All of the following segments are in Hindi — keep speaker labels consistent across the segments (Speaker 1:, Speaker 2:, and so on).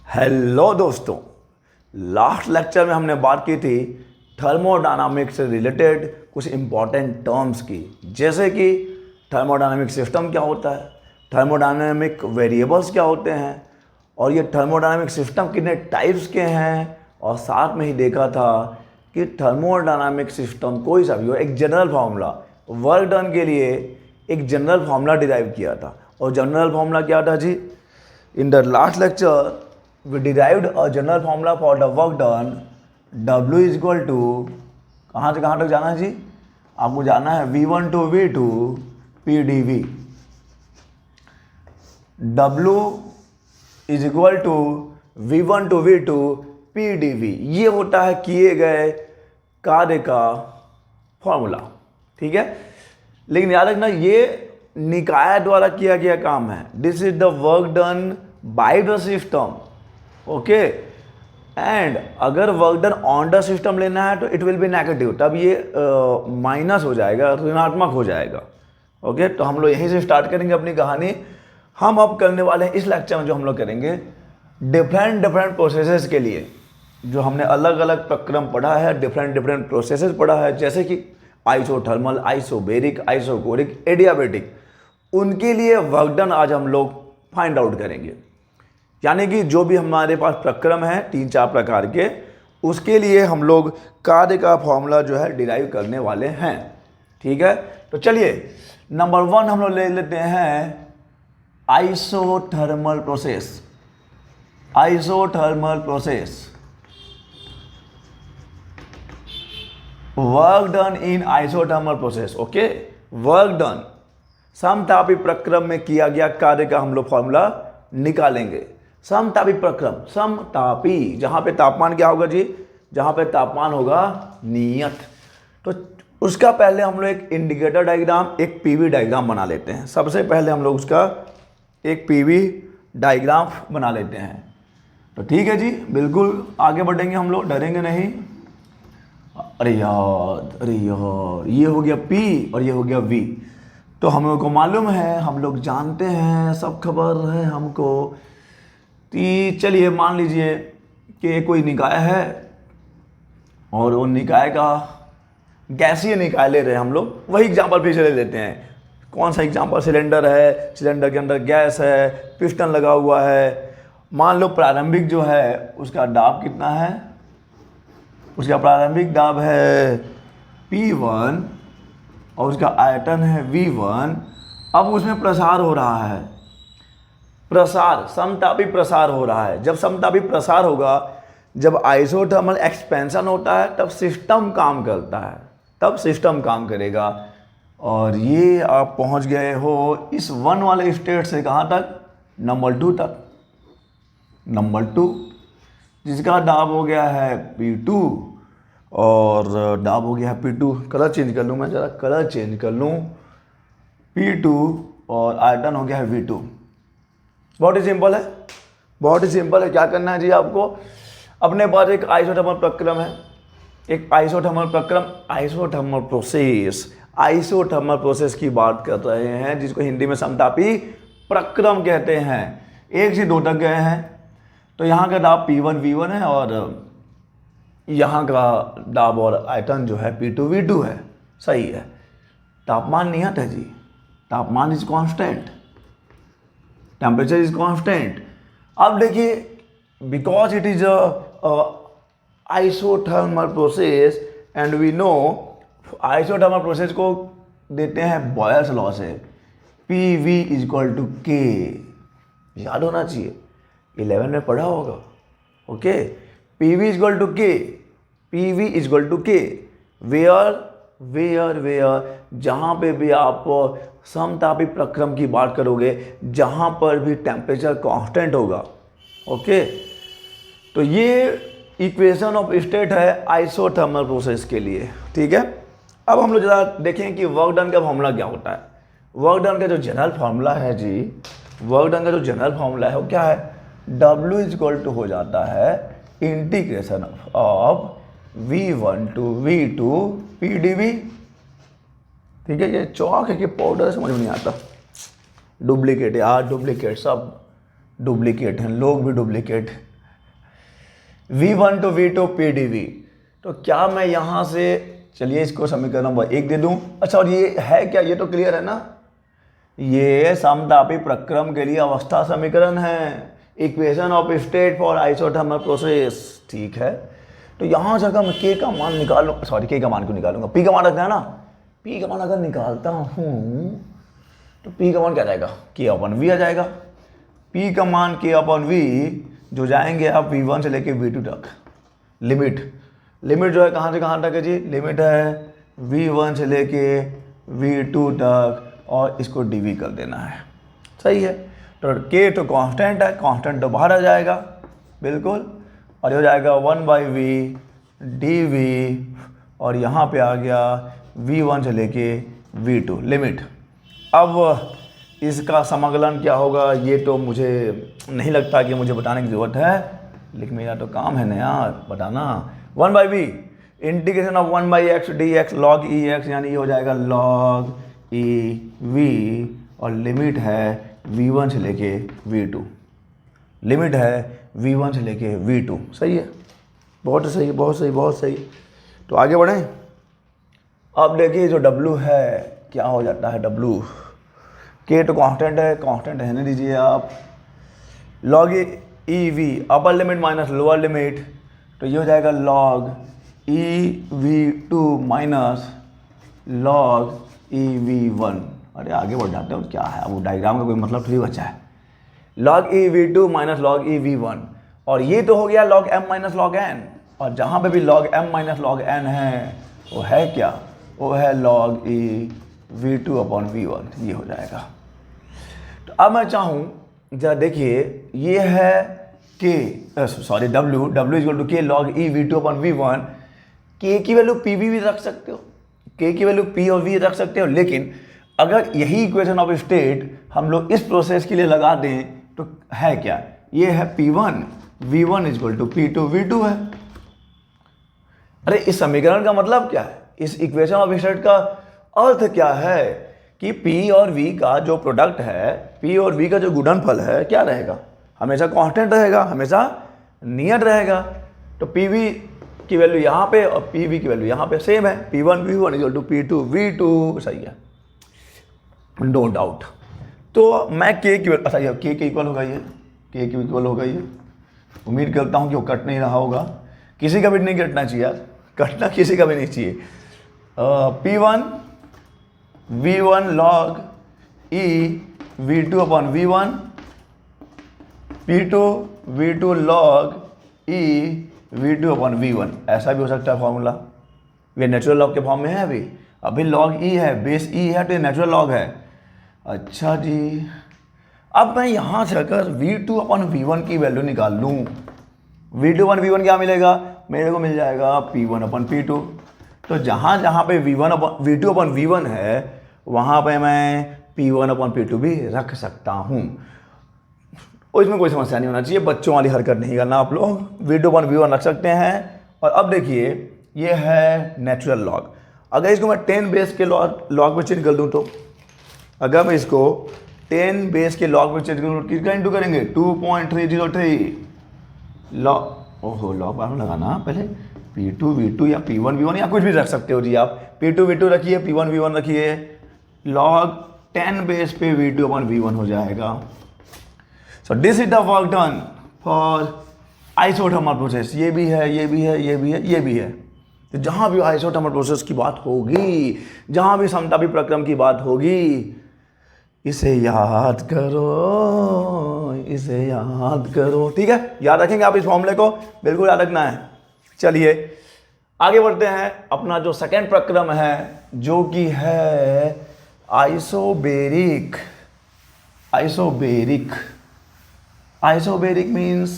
Speaker 1: हेलो दोस्तों, लास्ट लेक्चर में हमने बात की थी थर्मोडायनामिक्स से रिलेटेड कुछ इम्पॉर्टेंट टर्म्स की, जैसे कि थर्मोडायनामिक सिस्टम क्या होता है, थर्मोडायनामिक वेरिएबल्स क्या होते हैं और ये थर्मोडायनामिक सिस्टम कितने टाइप्स के हैं। और साथ में ही देखा था कि थर्मोडायनामिक सिस्टम कोई सा भी हो, एक जनरल फार्मूला वर्क डन के लिए एक जनरल फार्मूला डिराइव किया था। और जनरल फार्मूला क्या था जी? In the last lecture, we derived a general formula for the work done. W is equal to कहाँ से कहाँ तक जाना है जी? आपको जाना है V1 to V2 PdV. W is equal to V1 to V2 PdV. ये होता है किए गए कार्य का फॉर्मूला, ठीक है। लेकिन याद रखना, ये निकाय द्वारा किया गया काम है। This is the work done by the system, okay. And अगर work done on the system लेना है तो इट विल बी नेगेटिव, तब ये माइनस हो जाएगा, ऋणात्मक हो जाएगा, ओके। तो हम लोग यहीं से स्टार्ट करेंगे अपनी कहानी। हम अब करने वाले हैं इस लेक्चर में, जो हम लोग करेंगे डिफरेंट प्रोसेसेस के लिए, जो हमने अलग अलग प्रक्रम पढ़ा है, डिफरेंट प्रोसेसेस पढ़ा है, जैसे कि आइसोथर्मल, आइसोबेरिक, आइसोकोरिक, एडियाबेटिक, उनके लिए वर्क डन आज हम लोग फाइंड आउट करेंगे। यानी कि जो भी हमारे पास प्रक्रम है 3-4 प्रकार के, उसके लिए हम लोग कार्य का फॉर्मूला जो है डिराइव करने वाले हैं, ठीक है। तो चलिए नंबर 1 हम लोग ले लेते हैं isothermal process. Isothermal process, work done in isothermal process, okay. Work done समतापी प्रक्रम में किया गया कार्य का हम लोग फॉर्मूला निकालेंगे। समतापी प्रक्रम, समतापी, जहां पे तापमान क्या होगा जी? जहां पे तापमान होगा नियत। तो उसका पहले हम लोग एक इंडिकेटर डायग्राम, एक पीवी डायग्राम बना लेते हैं। सबसे पहले हम लोग उसका एक पीवी डायग्राम बना लेते हैं। तो ठीक है जी, बिल्कुल आगे बढ़ेंगे हम लोग, डरेंगे नहीं। अरे यार, ये हो गया P और ये हो गया V। तो हम लोग को मालूम है, हम लोग जानते हैं, सब खबर है हमको। तो चलिए मान लीजिए कि कोई निकाय है और वो निकाय का गैसीय निकाय ले रहे हैं हम लोग। वही एग्जांपल फिर से ले लेते हैं। कौन सा एग्जांपल? सिलेंडर है, सिलेंडर के अंदर गैस है, पिस्टन लगा हुआ है। मान लो प्रारंभिक जो है उसका दाब कितना है? उसका प्रारंभिक दाब है P1 और उसका आयतन है V1। अब उसमें प्रसार हो रहा है, प्रसार, समतापी प्रसार हो रहा है। जब समतापी प्रसार होगा, जब आइसोथर्मल एक्सपेंशन होता है, तब सिस्टम काम करता है, तब सिस्टम काम करेगा। और ये आप पहुंच गए हो इस 1 वाले स्टेट से कहाँ तक? नंबर 2 तक। नंबर 2 जिसका दाब हो गया है P2 और दाब हो गया है P2। कलर चेंज कर लूँ मैं, ज़रा कलर चेंज कर लूँ। P2 और आयतन हो गया है V2। बहुत ही सिंपल है, बहुत ही सिंपल है। क्या करना है जी आपको? अपने पास एक आइसोथर्मल प्रक्रम है, एक आइसोथर्मल प्रक्रम, आइसोथर्मल प्रोसेस, आइसोथर्मल प्रोसेस की बात कर रहे हैं, जिसको हिंदी में समतापी प्रक्रम कहते हैं। 1 से 2 तक गए हैं। तो यहाँ का दाब P1 V1 है और यहाँ का दाब और आयतन जो है P2 V2 है, सही है। तापमान नियत है जी, तापमान is constant, temperature is constant. अब देखिए, because it is isothermal process and we know isothermal process को देते हैं बॉयल्स लॉ से, PV is equal to K। याद होना चाहिए, 11 में पढ़ा होगा, okay. PV is equal to K, PV is equal to K। Where जहाँ पे भी आप समतापी प्रक्रम की बात करोगे, जहाँ पर भी टेम्परेचर कांस्टेंट होगा, ओके। तो ये इक्वेशन ऑफ स्टेट है आइसोथर्मल प्रोसेस के लिए, ठीक है। अब हम लोग जरा देखें कि वर्क डन का फॉर्मूला क्या होता है। वर्क डन का जो जनरल फॉर्मूला है जी, वर्क डन का जो जनरल फॉर्मूला है वो क्या है? W इज इक्वल टू हो जाता है integration of V1 to V2 PdV, ठीक है। ये चौक है कि पाउडर, समझ में नहीं आता। डुप्लीकेट यार, डुप्लीकेट, सब डुप्लीकेट हैं, लोग भी duplicate. V1 to V2 PdV। तो क्या मैं यहाँ से, चलिए इसको समीकरण नंबर 1 दे दूँ। अच्छा, और ये है क्या, ये तो क्लियर है ना, ये समतापी प्रक्रम के लिए अवस्था समीकरण है, equation of state for isothermal process. ठीक है, तो यहाँ से अगर मैं के का मान निकालूँ, सॉरी के का मान क्यों निकालूंगा, पी का मान रखना है ना, पी का मान अगर निकालता हूँ तो पी का मान क्या जाएगा, के अपन वी आ जाएगा। पी का मान के अपन वी जो जाएंगे आप V1 से लेके V2 तक, लिमिट जो है कहाँ से कहाँ तक है जी, लिमिट है V1 से लेके V2 तक, और इसको dv कर देना है। सही है, तो k तो कांस्टेंट है, कांस्टेंट तो बाहर आ जाएगा बिल्कुल, और ये हो जाएगा 1/v dv, और यहाँ पे आ गया V1 से लेके V2 लिमिट। अब इसका समाकलन क्या होगा, ये तो मुझे नहीं लगता कि मुझे बताने की ज़रूरत है, लेकिन मेरा तो काम है ना यार बताना। 1/v integration of 1/x dx log ex, यानी ये हो जाएगा log e v, और लिमिट है V1 से लेके V2, लिमिट है V1 से लेके V2। सही है, बहुत सही, बहुत सही, बहुत सही। तो आगे बढ़ें। अब देखिए जो W है क्या हो जाता है, W के तो कांस्टेंट है, कांस्टेंट रहने दीजिए आप, log e v upper limit minus lower limit, तो ये हो जाएगा log e v2 minus log e v1। अरे आगे बढ़ जाते हो, क्या है वो डायग्राम का कोई मतलब थोड़ी बचा है। log e v2 minus log e v1, और ये तो हो गया log m minus log n, और जहाँ पे भी log m minus log n है वो है क्या, वो है log e v2 upon v1, ये हो जाएगा। तो अब मैं चाहूँ जरा देखिए, ये है k sorry w is equal to k log e v2 upon v1। k की वैल्यू p भी रख सकते हो, k की वैल्यू p और v रख सकते हो, लेकिन अगर यही इक्वेशन ऑफ स्टेट हम लोग इस प्रोसेस के लिए लगा दें तो है क्या, ये है P1 V1 equal to P2 V2 है। अरे इस समीकरण का मतलब क्या है, इस इक्वेशन ऑफ स्टेट का अर्थ क्या है कि P और V का जो प्रोडक्ट है, P और V का जो गुणनफल है क्या रहेगा, हमेशा कांस्टेंट रहेगा, हमेशा नियत रहेगा। तो PV की वैल्यू यहाँ पे और PV की वैल्यू यहाँ पे सेम है, P1 V1 equal to P2 V2। सही है, नो डाउट। तो मैं k की, अच्छा ये k के इक्वल होगा, ये k के इक्वल होगा, ये उम्मीद करता हूँ कि वो कट नहीं रहा होगा, किसी का भी नहीं कटना चाहिए यार, कटना किसी का भी नहीं चाहिए। P1 V1 log e V2 upon V1, P2 V2 log e V2 upon V1, ऐसा भी हो सकता है फॉर्मूला, ये नेचुरल लॉग के फॉर्म में है। अभी log e है, बेस e है, तो ये नेचुरल लॉग है। अच्छा जी, अब मैं यहाँ से अगर V2 अपॉन V1 की वैल्यू निकाल लूँ, V2 अपॉन V1 क्या मिलेगा, मेरे को मिल जाएगा P1 अपॉन P2। तो जहाँ जहाँ पे V2 अपॉन V1 है वहाँ पे मैं P1 अपॉन P2 भी रख सकता हूँ, और इसमें कोई समस्या नहीं होना चाहिए, बच्चों वाली हरकत नहीं करना आप लोग, V2 अपॉन V1 रख सकते हैं। और अब देखिए ये है नेचुरल लॉग, अगर इसको मैं 10 बेस के लॉग में चेंज कर दूँ, तो अगर मैं इसको 10 बेस के लॉग में चेंज करूँ, किसका इंटू करेंगे, 2.303 लॉग, ओहो लॉग बार में लगाना पहले, P2 V2 या P1 V1 या कुछ भी रख सकते हो जी आप, P2 V2 रखिए, P1 V1 रखिए, लॉग 10 बेस पे V2 अपॉन V1 हो जाएगा। So this is the work done for isothermal process. ये भी है, ये भी है, ये भी है, ये भी है। तो जहाँ भी आइसोथर्मल प्रोसेस की बात होगी, जहाँ भी समतापी प्रक्रम की बात होगी, इसे याद करो, इसे याद करो। ठीक है, याद रखेंगे आप इस फॉर्मूले को, बिल्कुल याद रखना है। चलिए आगे बढ़ते हैं, अपना जो सेकेंड प्रक्रम है जो कि है isobaric. Isobaric, isobaric means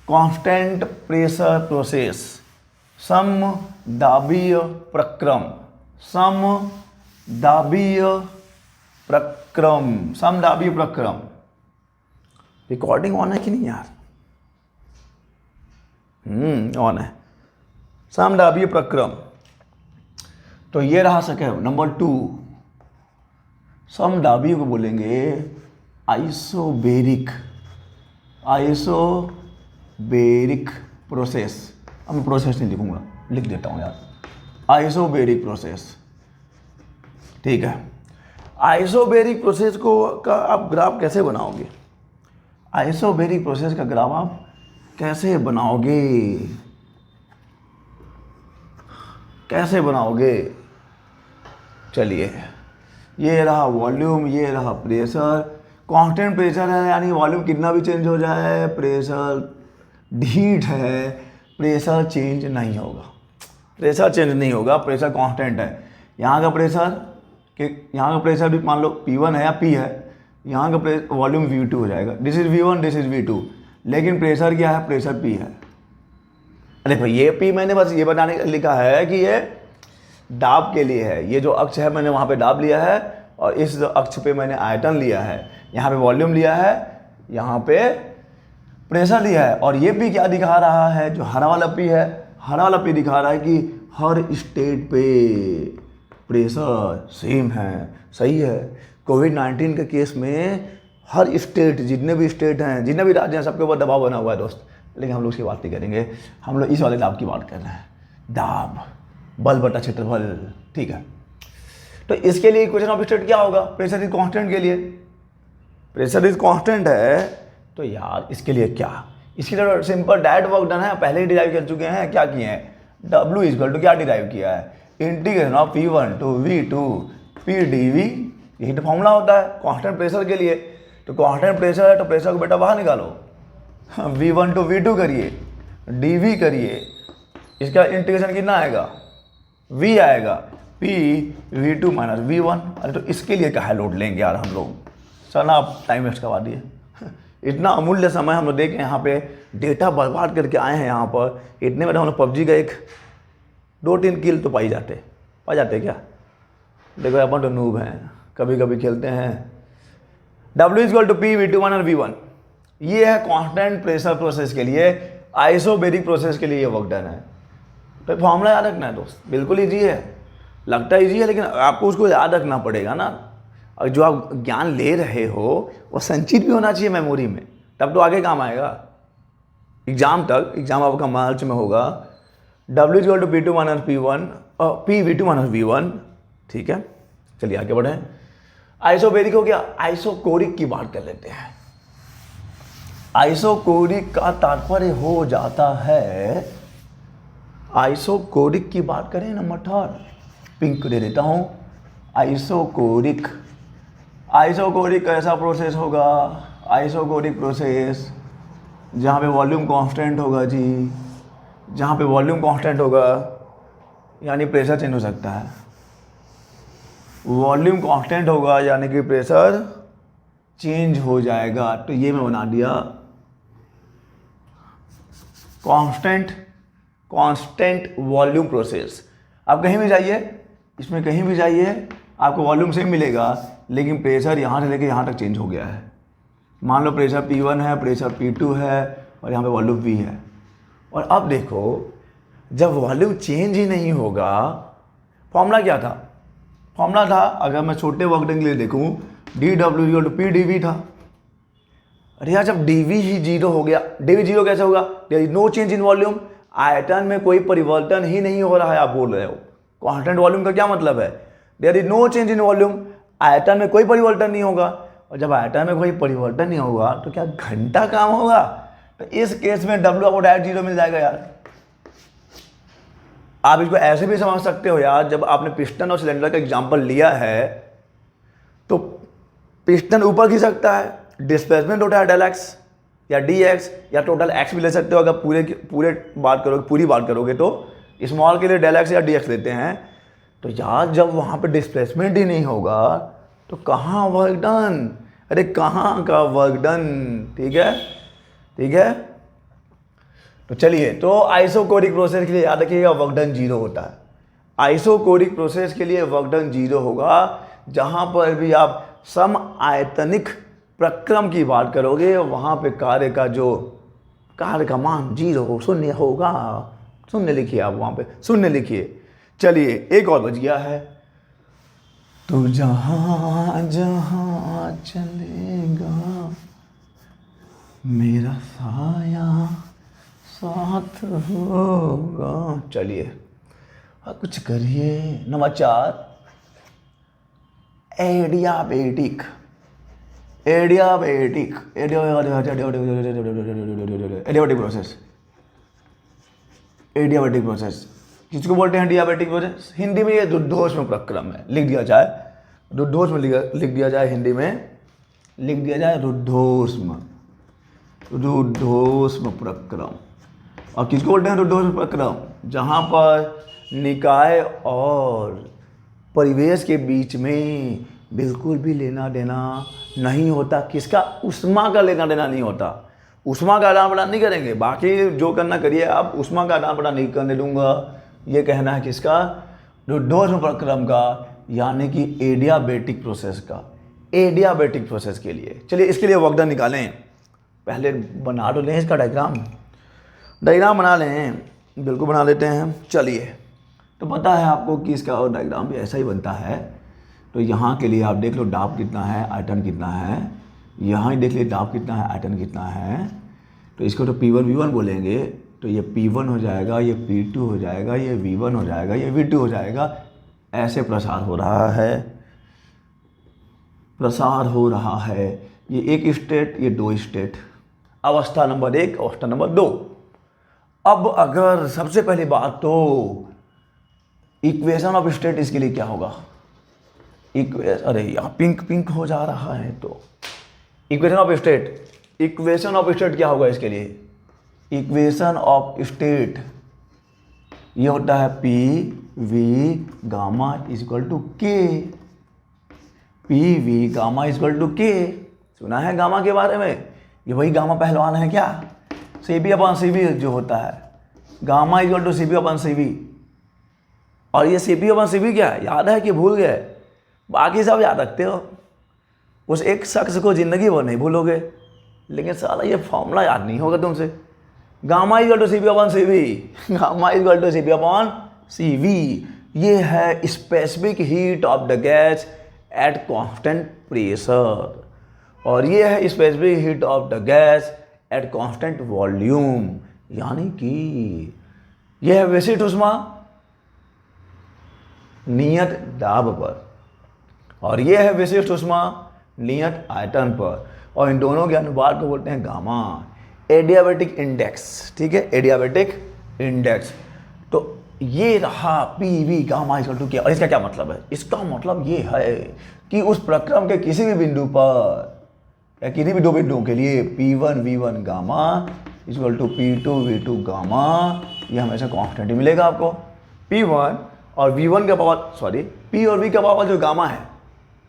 Speaker 1: constant pressure process, समदाबीय प्रक्रम, समदाबीय प्रक्रम, समदाबीय प्रक्रम। रिकॉर्डिंग ऑन है कि नहीं यार, ऑन है। समदाबीय प्रक्रम, तो ये रहा सके नंबर 2। समदाबीय को बोलेंगे आइसोबेरिक, आइसोबेरिक प्रोसेस, अब मैं प्रोसेस नहीं लिखूंगा, लिख देता हूँ यार, आइसोबेरिक प्रोसेस। ठीक है, आइसोबेरिक प्रोसेस को का आप ग्राफ कैसे बनाओगे? आइसोबेरिक प्रोसेस का ग्राफ आप कैसे बनाओगे? कैसे बनाओगे? चलिए, ये रहा वॉल्यूम, ये रहा प्रेशर, कांस्टेंट प्रेशर है, यानी वॉल्यूम कितना भी चेंज हो जाए, प्रेशर ढीठ है, प्रेशर चेंज नहीं होगा, प्रेशर चेंज नहीं होगा, प्रेशर कांस्टेंट है। यहाँ का प्रेशर भी मान लो P1 है या P है, यहाँ का वॉल्यूम V2 हो जाएगा, this is V1, this is V2, लेकिन प्रेशर क्या है? प्रेशर P है। अरे भाई ये P मैंने बस ये बताने लिखा है कि ये दाब के लिए है, ये जो अक्ष है मैंने वहाँ पे दाब लिया है, और इस अक्ष पे मैंने आयतन लिया है, यहाँ पे वॉल्यूम लिया है, यहाँ पे प्रेशर लिया है। और ये P क्या दिखा रहा है? जो हरा वाला P है, हरा वाला P दिखा रहा है कि हर स्टेट पे प्रेशर सेम है। सही है, कोविड-19 के केस में हर स्टेट, जितने भी स्टेट हैं, जितने भी राज्य हैं, सबके ऊपर दबाव बना हुआ है दोस्त, लेकिन हम लोग उसकी बात नहीं करेंगे, हम लोग इस वाले दाब की बात कर रहे हैं, दाब बल बटा क्षेत्रफल। ठीक है, तो इसके लिए इक्वेशन ऑफ स्टेट क्या होगा? प्रेशर इज कांस्टेंट के लिए, प्रेशर इज कांस्टेंट है, तो यार इसके लिए क्या? इसके लिए सिंपल डायरेक्ट वर्क डन है, पहले ही डिराइव कर चुके हैं। क्या किए हैं? W इक्वल टू क्या डिराइव किया है? Integration of P1 to V2 PdV, यही तो फॉर्मूला होता है कांस्टेंट प्रेशर के लिए। तो कांस्टेंट प्रेशर है तो प्रेशर को बेटा बाहर निकालो, V1 टू V2 करिए, dV करिए, इसका इंटीग्रेशन कितना आएगा? V आएगा, P V2 माइनस V1। अरे तो इसके लिए क्या लोड लेंगे यार हम लोग? चल आप टाइम वेस्ट करवा दिए, इतना अमूल्य समय हम लोग देखें यहाँ पे डेटा बर्बाद करके आए हैं यहाँ पर। इतने में हम लोग पबजी का 1-2-3 किल तो पाई जाते क्या? देखो अपन तो नूब हैं, कभी कभी खेलते हैं। W equal to P V2 minus V1, ये है कांस्टेंट प्रेशर प्रोसेस के लिए, आइसोबेरिक प्रोसेस के लिए ये वर्क डन है। तो फॉर्मूला याद रखना है दोस्त, बिल्कुल ईजी है, लगता ईजी है, लेकिन आपको उसको याद रखना पड़ेगा ना। और जो आप ज्ञान ले रहे हो वो संचित भी होना चाहिए मेमोरी में, तब तो आगे काम आएगा एग्जाम तक। एग्जाम आपका मार्च में होगा। W equal to P2 minus P1 P V2 minus V1। ठीक है, चलिए आगे बढ़ें। आइसोबेरिक हो गया, आइसोकोरिक की बात कर लेते हैं। आइसोकोरिक का तात्पर्य हो जाता है, आइसोकोरिक की बात करें नंबर 3, पिंक दे देता हूं। आइसोकोरिक, आइसोकोरिक कैसा प्रोसेस होगा? आइसोकोरिक प्रोसेस जहाँ पे वॉल्यूम कांस्टेंट होगा जी, जहाँ पे वॉल्यूम कांस्टेंट होगा यानी प्रेशर चेंज हो सकता है। वॉल्यूम कांस्टेंट होगा यानी कि प्रेशर चेंज हो जाएगा। तो ये मैं बना दिया कांस्टेंट वॉल्यूम प्रोसेस। आप कहीं भी जाइए, इसमें कहीं भी जाइए, आपको वॉल्यूम सेम मिलेगा, लेकिन प्रेशर यहाँ से लेके यहाँ तक चेंज हो गया है। मान लो प्रेशर P1 है, प्रेशर P2 है, और यहाँ पे वॉल्यूम V है। और अब देखो, जब वॉल्यूम चेंज ही नहीं होगा, फॉर्मूला क्या था? फॉर्मूला था, अगर मैं छोटे वर्क डन के लिए देखूँ, dW इक्वल टू PdV था। अरे यार जब dV ही जीरो हो गया, dV जीरो कैसे होगा? There is no change in volume, आयतन में कोई परिवर्तन ही नहीं हो रहा है, आप बोल रहे हो। कांस्टेंट वॉल्यूम का क्या मतलब है? There is no change in volume, आयतन में कोई परिवर्तन नहीं होगा। और जब आयतन में कोई परिवर्तन नहीं होगा तो क्या घंटा काम होगा? तो इस केस में W आपको डायरेक्ट जीरो मिल जाएगा यार। आप इसको ऐसे भी समझ सकते हो यार, जब आपने पिस्टन और सिलेंडर का एग्जांपल लिया है तो पिस्टन ऊपर खींच सकता है, डिस्प्लेसमेंट होता है डेल एक्स या डी एक्स, या टोटल एक्स भी ले सकते हो। अगर पूरी बात करोगे तो स्मॉल के लिए डेल एक्स या डी एक्स लेते हैं। तो यार जब वहाँ पे डिस्प्लेसमेंट ही नहीं होगा तो कहाँ वर्क डन? अरे कहाँ का वर्क डन? ठीक है। तो चलिए, तो आइसोकोरिक प्रोसेस के लिए याद रखिएगा वर्क डन जीरो होता है। आइसोकोरिक प्रोसेस के लिए वर्क डन जीरो होगा जहाँ पर भी आप सम आयतनिक प्रक्रम की बात करोगे, वहाँ पे कार्य का मान जीरो शून्य होगा। शून्य लिखिए, आप वहाँ पे शून्य लिखिए। चलिए एक और बच गया है, तो जहाँ जहाँ चलेगा मेरा साया साथ होगा। चलिए कुछ करिए। Number 4, adiabatic. Adiabatic adiabatic process. Adiabatic process किसको बोलते हैं? डियाबेटिक प्रोसेस। हिंदी में ये दुर्धोष्म प्रक्रम है, लिख दिया जाए रुद्धोष्म, लिख दिया जाए हिंदी में, लिख दिया जाए रुद्धोष्म, रुद्धोष्म प्रक्रम। और किसको बोलते हैं रुद्धोष्म प्रक्रम? जहाँ पर निकाय और परिवेश के बीच में बिल्कुल भी लेना देना नहीं होता। किसका? उष्मा का लेना देना नहीं होता। उष्मा का आदान प्रदान नहीं करेंगे, बाकी जो करना करिए आप, उष्मा का आदान प्रदान नहीं करने दूंगा। ये कहना है किसका? रुद्धोष्म प्रक्रम का, यानी कि एडियाबेटिक प्रोसेस का। एडियाबेटिक प्रोसेस के लिए चलिए इसके लिए वर्कडन निकालें। पहले बना तो लें इसका डायग्राम बना लें, बिल्कुल बना लेते हैं। चलिए, तो पता है आपको कि इसका और डायग्राम भी ऐसा ही बनता है। तो यहाँ के लिए आप देख लो दाब कितना है, आयतन कितना है। यहाँ ही देख लीजिए दाब कितना है, आयतन कितना है। तो इसको तो P1 V1 बोलेंगे। तो ये P1 हो जाएगा, ये P2 हो जाएगा, ये V1 हो जाएगा, ये V2 हो जाएगा। ऐसे प्रसार हो रहा है, प्रसार हो रहा है। ये एक स्टेट, ये 2 स्टेट, अवस्था नंबर 1, अवस्था नंबर 2। अब अगर सबसे पहली बात तो इक्वेशन ऑफ स्टेट इसके लिए क्या होगा? अरे यहाँ पिंक हो जा रहा है। तो equation of state, equation of state क्या होगा इसके लिए? इक्वेशन ऑफ स्टेट ये होता है P V gamma equal to K। P V gamma equal to K। सुना है गामा के बारे में? ये वही गामा पहलवान है क्या? CP अपॉन CV जो होता है, gamma equal to CP upon CV। और ये CP अपॉन CV क्या है? याद है कि भूल गए? बाकी सब याद रखते हो, उस एक शख्स को जिंदगी भर नहीं भूलोगे, लेकिन साला ये फॉर्मूला याद नहीं होगा तुमसे। Gamma equal to CP upon CV, gamma equal to CP upon CV। ये है specific heat of the gas at constant pressure, और ये है specific heat of the gas at constant volume. यानी कि यह है विशिष्ट ऊष्मा नियत दाब पर, और यह है विशिष्ट ऊष्मा नियत आयतन पर, और इन दोनों के अनुपात को बोलते हैं गामा, एडियाबेटिक इंडेक्स। ठीक है, एडियाबेटिक इंडेक्स। तो ये रहा PV गामा इक्वल टू क्या। और इसका क्या मतलब है? इसका मतलब ये है कि उस प्रक्रम के किसी भी बिंदु पर या किसी भी 2 बिंदुओं के लिए P1 V1 gamma equal to P2 V2 gamma, ये हमेशा कांस्टेंट ही मिलेगा आपको। P1 और V1 का पावर, सॉरी P और V का पावर जो गामा है,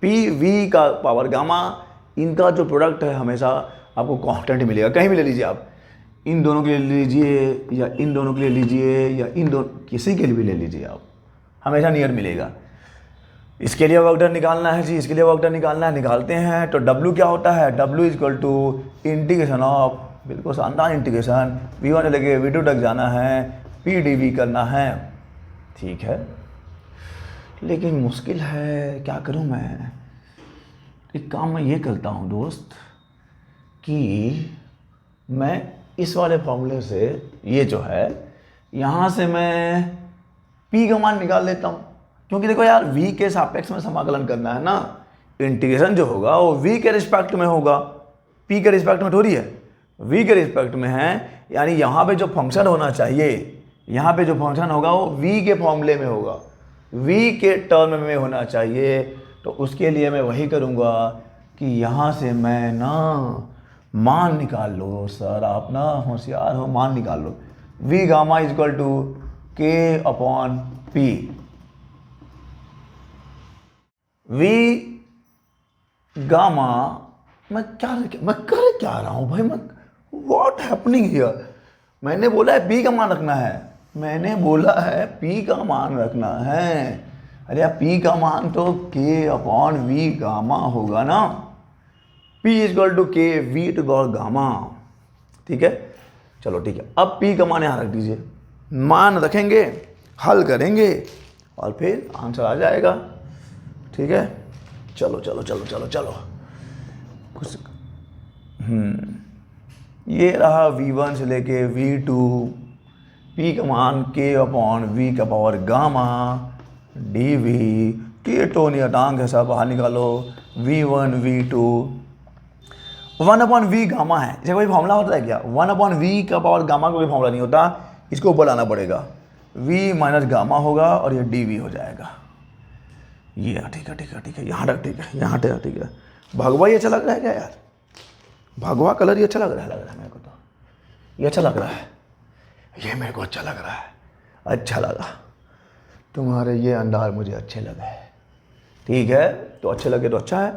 Speaker 1: PV का पावर गामा, इनका जो प्रोडक्ट है हमेशा आपको कांस्टेंट मिलेगा। कहीं भी ले लीजिए आप, इन दोनों के लिए लीजिए या इन दोनों के लिए लीजिए या इन दोनों किसी के लिए भी ले लीजिए आप, हमेशा नियर मिलेगा। इसके लिए वर्क डन निकालना है जी, इसके लिए वर्क डन निकालना है, निकालते हैं। तो W क्या होता है? W equal to integration of, बिल्कुल शानदार इंटीग्रेशन, V1 से लेके V2 तक जाना है, PdV करना है। ठीक है, लेकिन मुश्किल है, क्या करूं मैं? एक काम मैं ये करता हूं दोस्त कि मैं इस वाले फॉर्मूले से, ये जो है यहाँ से मैं P का मान निकाल लेता हूँ। क्योंकि देखो यार, V के सापेक्ष में समाकलन करना है ना, इंटीग्रेशन जो होगा वो V के रिस्पेक्ट में होगा, P के रिस्पेक्ट में थोड़ी है, V के रिस्पेक्ट में है। यानी यहाँ पे जो फंक्शन होना चाहिए, यहाँ पे जो फंक्शन होगा वो V के फॉर्मूले में होगा, V के टर्म में होना चाहिए। तो उसके लिए मैं वही करूँगा कि यहाँ से मैं ना मान निकाल लो। सर आप ना होशियार हो, मान निकाल लो। V gamma equal to K upon P। V gamma, मैं कर क्या रहा हूँ भाई? मैं व्हाट हैपनिंग हियर? मैंने बोला है P का मान रखना है, मैंने बोला है P का मान रखना है। अरे यार, P का मान तो K अपॉन V गामा होगा ना। P equal to K V to गॉड गामा। ठीक है, चलो ठीक है। अब P का मान यहाँ रख दीजिए, मान रखेंगे, हल करेंगे और फिर आंसर आ जाएगा। ठीक है, चलो चलो चलो चलो चलो कुछ ये रहा V1 से लेके V2, P का मान K अपॉन V का पावर गामा dV, के तो नियतांक है सब, बाहर निकालो। V1 V2 1 upon V gamma है, इसे कोई फॉर्मूला होता है क्या? 1 अपॉन V का पावर गामा का कोई फॉर्मूला नहीं होता, इसको ऊपर लाना पड़ेगा। V माइनस गामा होगा और ये dV हो जाएगा। ये ठीक है ठीक है ठीक है, यहाँ तक ठीक है, यहाँ तक ठीक है। भगवा ये अच्छा लग रहा है क्या यार? भगवा कलर ये अच्छा लग रहा है मेरे को, तो ये अच्छा लग रहा है, ये मेरे को अच्छा लग रहा है, अच्छा लगा। तुम्हारे ये अंदाज मुझे अच्छे लगे, ठीक है। तो अच्छे लगे तो अच्छा है,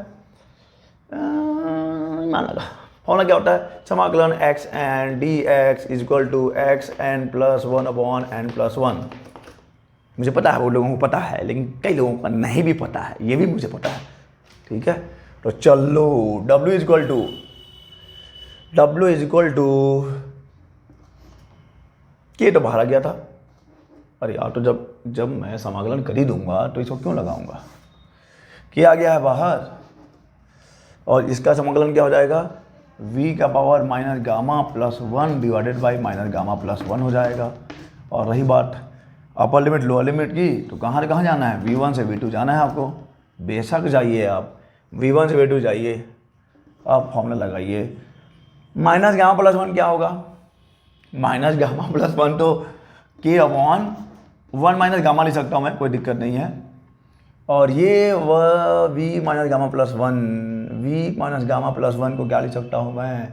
Speaker 1: मान लगा। फॉर्मूला क्या होता है? समाकलन x n d x is equal to x n plus 1 upon n plus 1। मुझे पता है, वो लोगों को पता है, लेकिन कई लोगों को नहीं भी पता है, ये भी मुझे पता है, ठीक है। तो चलो W इज इक्वल टू के तो बाहर आ गया था। अरे यार, तो जब मैं समाकलन कर ही दूंगा तो इसको क्यों लगाऊंगा? के आ गया है बाहर, और इसका समाकलन क्या हो जाएगा? V का power minus gamma plus 1 divided by minus gamma plus 1 हो जाएगा। और रही बात अपर लिमिट लोअर लिमिट की, तो कहाँ से कहाँ जाना है? V1 से V2 जाना है आपको। बेशक जाइए आप, V1 से V2 जाइए, आप फॉर्मूला लगाइए। माइनस गामा प्लस 1 क्या होगा? माइनस गामा प्लस 1 तो K अपॉन 1 माइनस गामा ले सकता हूँ मैं, कोई दिक्कत नहीं है। और ये वह V minus gamma plus 1, V minus gamma plus 1 को क्या ले सकता हूँ मैं?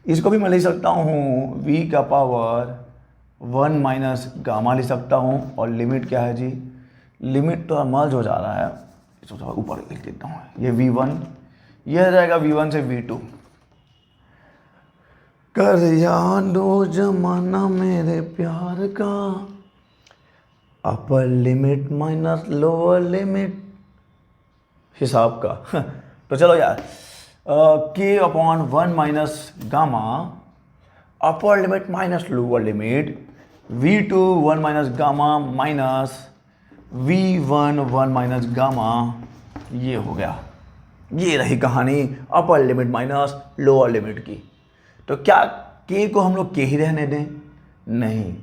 Speaker 1: इसको भी मैं ले सकता हूँ V का पावर 1 माइनस गामा ले सकता हूँ। और लिमिट क्या है जी? लिमिट तो मर्ज हो जा रहा है, इसको थोड़ा ऊपर लिख देता हूँ। ये V1, यह रहेगा V1 से V2। कर यादो जमाना मेरे प्यार का, upper limit minus lower limit हिसाब का। तो चलो यार, K upon 1 minus gamma, upper limit minus lower limit, V2 1 minus gamma minus V1 1 minus gamma, ये हो गया। ये रही कहानी upper limit minus lower limit की। तो क्या K को हम लोग K ही रहने दें? नहीं,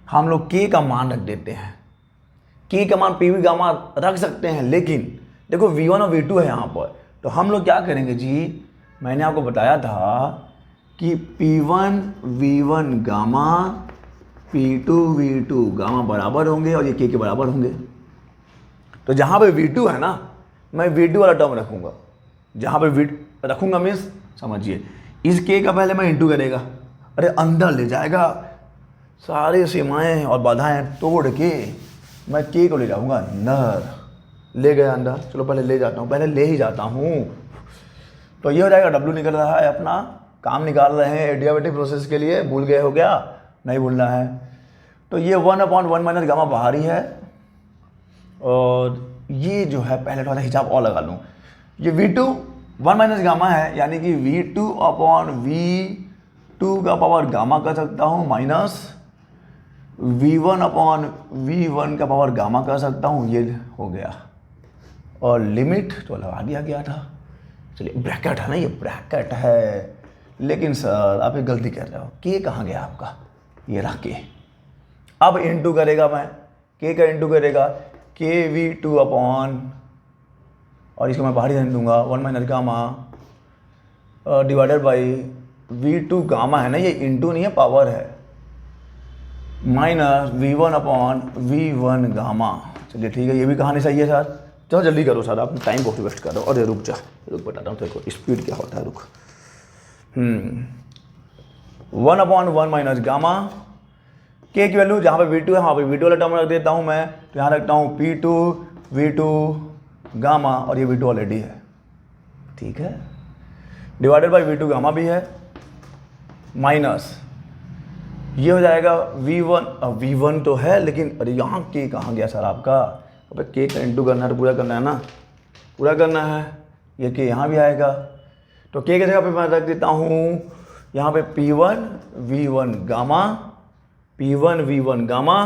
Speaker 1: हम लोग K का मान रख देते हैं। K का मान PV गामा रख सकते हैं, लेकिन देखो V1 और V2 है यहाँ पर, तो हम लोग क्या करेंगे जी? मैंने आपको बताया था कि P1 V1 gamma, P2 V2 gamma बराबर होंगे और ये K के बराबर होंगे। तो जहाँ पे V2 है ना, मैं V2 वाला टर्म रखूँगा। जहाँ पे V रखूँगा मीन्स समझिए, इस K का पहले मैं इंटू करेगा, अरे अंदर ले जाएगा, सारी सीमाएं और बाधाएं तोड़ के मैं K को ले जाऊँगा अंदर। ले गया अंदर, चलो पहले ले जाता हूँ, पहले ले ही जाता हूँ। तो ये हो जाएगा, W निकल रहा है, अपना काम निकाल रहे हैं एडियाबेटिक प्रोसेस के लिए। भूल गए हो क्या? नहीं भूलना है। तो ये 1 अपॉन 1 माइनस गामा बाहर ही है, और ये जो है पहले थोड़ा हिसाब और लगा लूँ। ये V2 1 माइनस गामा है, यानी कि V2 अपॉन V2 का पावर गामा कर सकता हूँ, माइनस V1 अपॉन V1 का पावर गामा कर सकता हूँ, ये हो गया। और लिमिट तो लगा दिया गया था। चलिए, ब्रैकेट है ना, ये ब्रैकेट है, लेकिन सर आप एक गलती कर रहे हो। K कहाँ गया आपका? ये रहा K। अब इंटू करेगा, मैं K का इंटू करेगा, KV2 अपॉन, और इसको मैं बाहर ही रहने दूंगा, 1 minus gamma divided by V2 gamma है ना, ये इंटू नहीं है, पावर है, minus V1 upon V1 gamma. चलिए ठीक है, ये भी कहानी सही है सर। चलो जल्दी करो सर, आप टाइम बहुत वेस्ट कर रहे हो। अरे रुक बताता हूँ तेरे को स्पीड क्या होता है, रुक। 1 अपॉन 1 माइनस गामा, K की वैल्यू जहाँ पे V2 है वहाँ पे V2 वाला टर्म रख देता हूँ मैं। तो यहाँ रखता हूँ P2 V2 गामा, और ये V2 ऑलरेडी है, ठीक है, डिवाइडेड बाई V2 गामा भी है, माइनस ये हो जाएगा V1। अब V1 तो है, लेकिन अरे यहाँ K कहाँ गया सर आपका? अबे K का इंटू करना है तो पूरा करना है ना, पूरा करना है। ये K यहाँ भी आएगा, तो K की जगह पे मैं रख देता हूँ यहाँ पे P1 V1 gamma, P1 V1 gamma,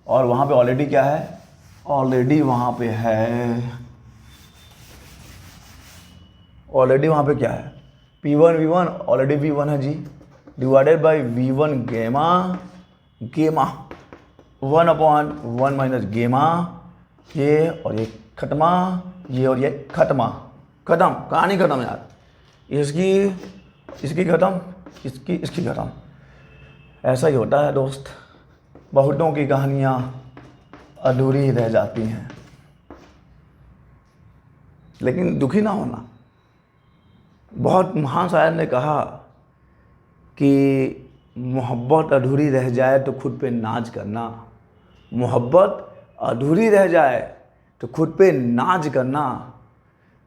Speaker 1: और वहाँ पे ऑलरेडी क्या है? ऑलरेडी वहाँ पे है, ऑलरेडी वहाँ पे क्या है? P1 V1 ऑलरेडी V1 है जी, डिवाइडेड बाई V1 गेमा, गेमा 1/1 माइनस गेमा, ये और ये खत्मा, ये और ये खत्मा, खत्म, कहानी खत्म यार। इसकी खत्म, इसकी खत्म। ऐसा ही होता है दोस्त, बहुतों की कहानियाँ अधूरी रह जाती हैं। लेकिन दुखी ना होना। बहुत महान शायर ने कहा कि मोहब्बत अधूरी रह जाए तो खुद पे नाज करना, मोहब्बत अधूरी रह जाए तो खुद पे नाज करना।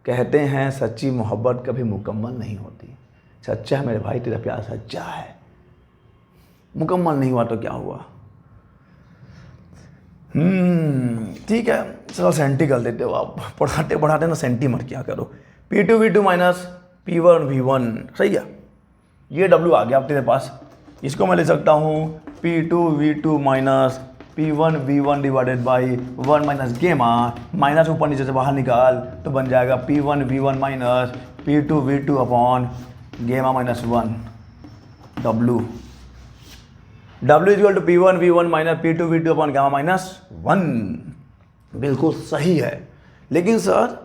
Speaker 1: कहते हैं सच्ची मोहब्बत कभी मुकम्मल नहीं होती। सच्चा है मेरे भाई, तेरा प्यार सच्चा है, मुकम्मल नहीं हुआ तो क्या हुआ। ठीक है, चलो सेंटी कर देते हो आप, पढ़ाते पढ़ाते ना सेंटी मत किया करो। P2V2 माइनस P1V1, सही है। ये W आ गया अब तेरे पास, इसको मैं ले सकता हूँ P2V2 minus P1V1 divided by 1 minus gamma, minus ऊपर नीचे से बाहर निकाल तो बन जाएगा P1V1 minus P2V2 upon gamma minus 1 W। W equal to P1V1 minus P2V2 upon gamma minus 1। बिल्कुल सही है। लेकिन सर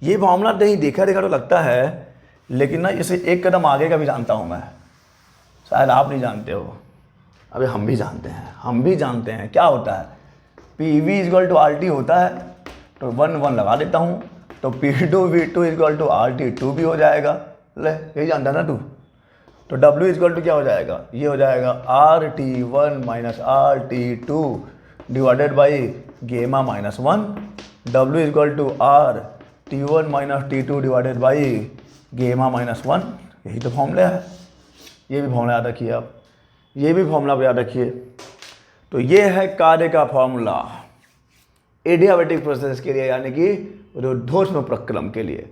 Speaker 1: ये फॉर्मूला नहीं देखा तो लगता है, लेकिन ना इसे एक कदम आगे का भी जानता हूँ मैं, शायद आप नहीं जानते हो। अबे हम भी जानते हैं क्या होता है। PV इक्वल टू RT होता है, तो 1 लगा देता हूँ, तो P2V2 इक्वल टू RT2 भी हो जाएगा। ले, यही जानता है ना तू। तो W इक्वल टू क्या हो जाएगा, ये हो जाएगा RT1 minus RT2 divided by gamma minus 1। W equal to RT1 minus T2 divided by gamma minus 1। यही तो फॉर्मूला है। ये भी फॉर्मूला याद रखिए आप, ये भी फॉर्मूला याद रखिए। तो ये है कार्य का फॉर्मूला एडियाबेटिक प्रोसेस के लिए, यानी कि रुद्धोष्म प्रक्रम के लिए।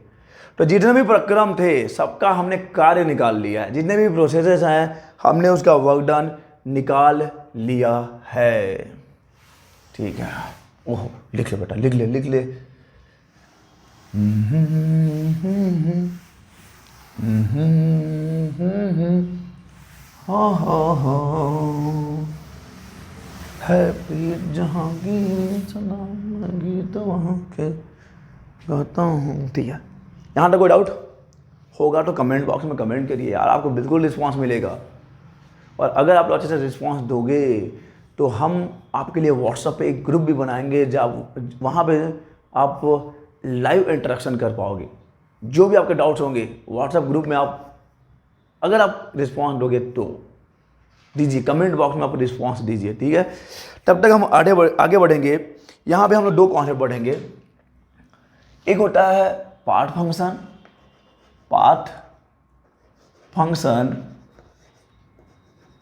Speaker 1: तो जितने भी प्रक्रम थे सबका हमने कार्य निकाल लिया है, जितने भी प्रोसेसेस हैं हमने उसका वर्क डन निकाल लिया है। ठीक है, ओह लिख ले बेटा, लिख ले। हैप्पी जहांगीर सलाम गीत वहाँ के गाता हूँ। ठीक है, यहाँ तक कोई डाउट होगा तो कमेंट बॉक्स में कमेंट करिए यार, आपको बिल्कुल रिस्पांस मिलेगा। और अगर आप अच्छे से रिस्पांस दोगे तो हम आपके लिए व्हाट्सएप पे एक ग्रुप भी बनाएंगे, जब वहाँ पे आप लाइव इंटरेक्शन कर पाओगे। जो भी आपके डाउट्स होंगे व्हाट्सएप ग्रुप में आप, अगर आप रिस्पांस दोगे तो दीजिए, कमेंट बॉक्स में आप रिस्पांस दीजिए। ठीक है, तब तक हम आगे बढ़ेंगे। यहाँ पे हम लोग दो कॉन्सेप्ट पढ़ेंगे। एक होता है पाथ फंक्शन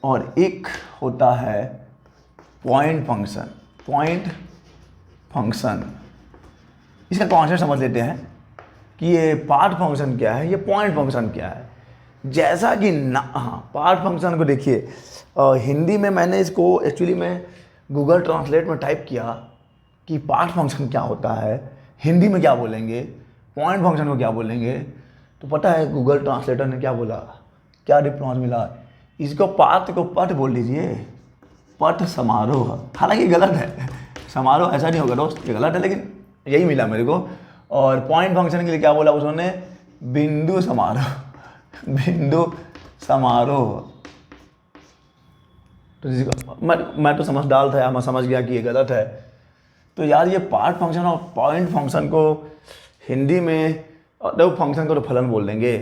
Speaker 1: और एक होता है पॉइंट फंक्शन। इसका कॉन्सेप्ट समझ लेते हैं कि ये पाथ फंक्शन क्या है, ये पॉइंट फंक्शन क्या है। जैसा कि पाथ फंक्शन को देखिए, हिंदी में मैंने इसको एक्चुअली मैं गूगल ट्रांसलेट में टाइप किया कि पाथ फंक्शन क्या होता है, हिंदी में क्या बोलेंगे, पॉइंट फंक्शन को क्या बोलेंगे। तो पता है गूगल ट्रांसलेटर ने क्या बोला, क्या रिस्पॉन्स मिला, इसको पाथ को पथ बोल लीजिए, पथ समारोह। हालांकि गलत है, समारोह ऐसा नहीं होगा दोस्त, ये गलत है, लेकिन यही मिला मेरे को। और पॉइंट फंक्शन के लिए क्या बोला उन्होंने, बिंदु समारोह। तो मैं तो समझदार था यार, मैं समझ गया कि ये गलत है। तो यार ये पाथ फंक्शन और पॉइंट फंक्शन को हिंदी में, देखो फंक्शन को तो फलन बोल देंगे,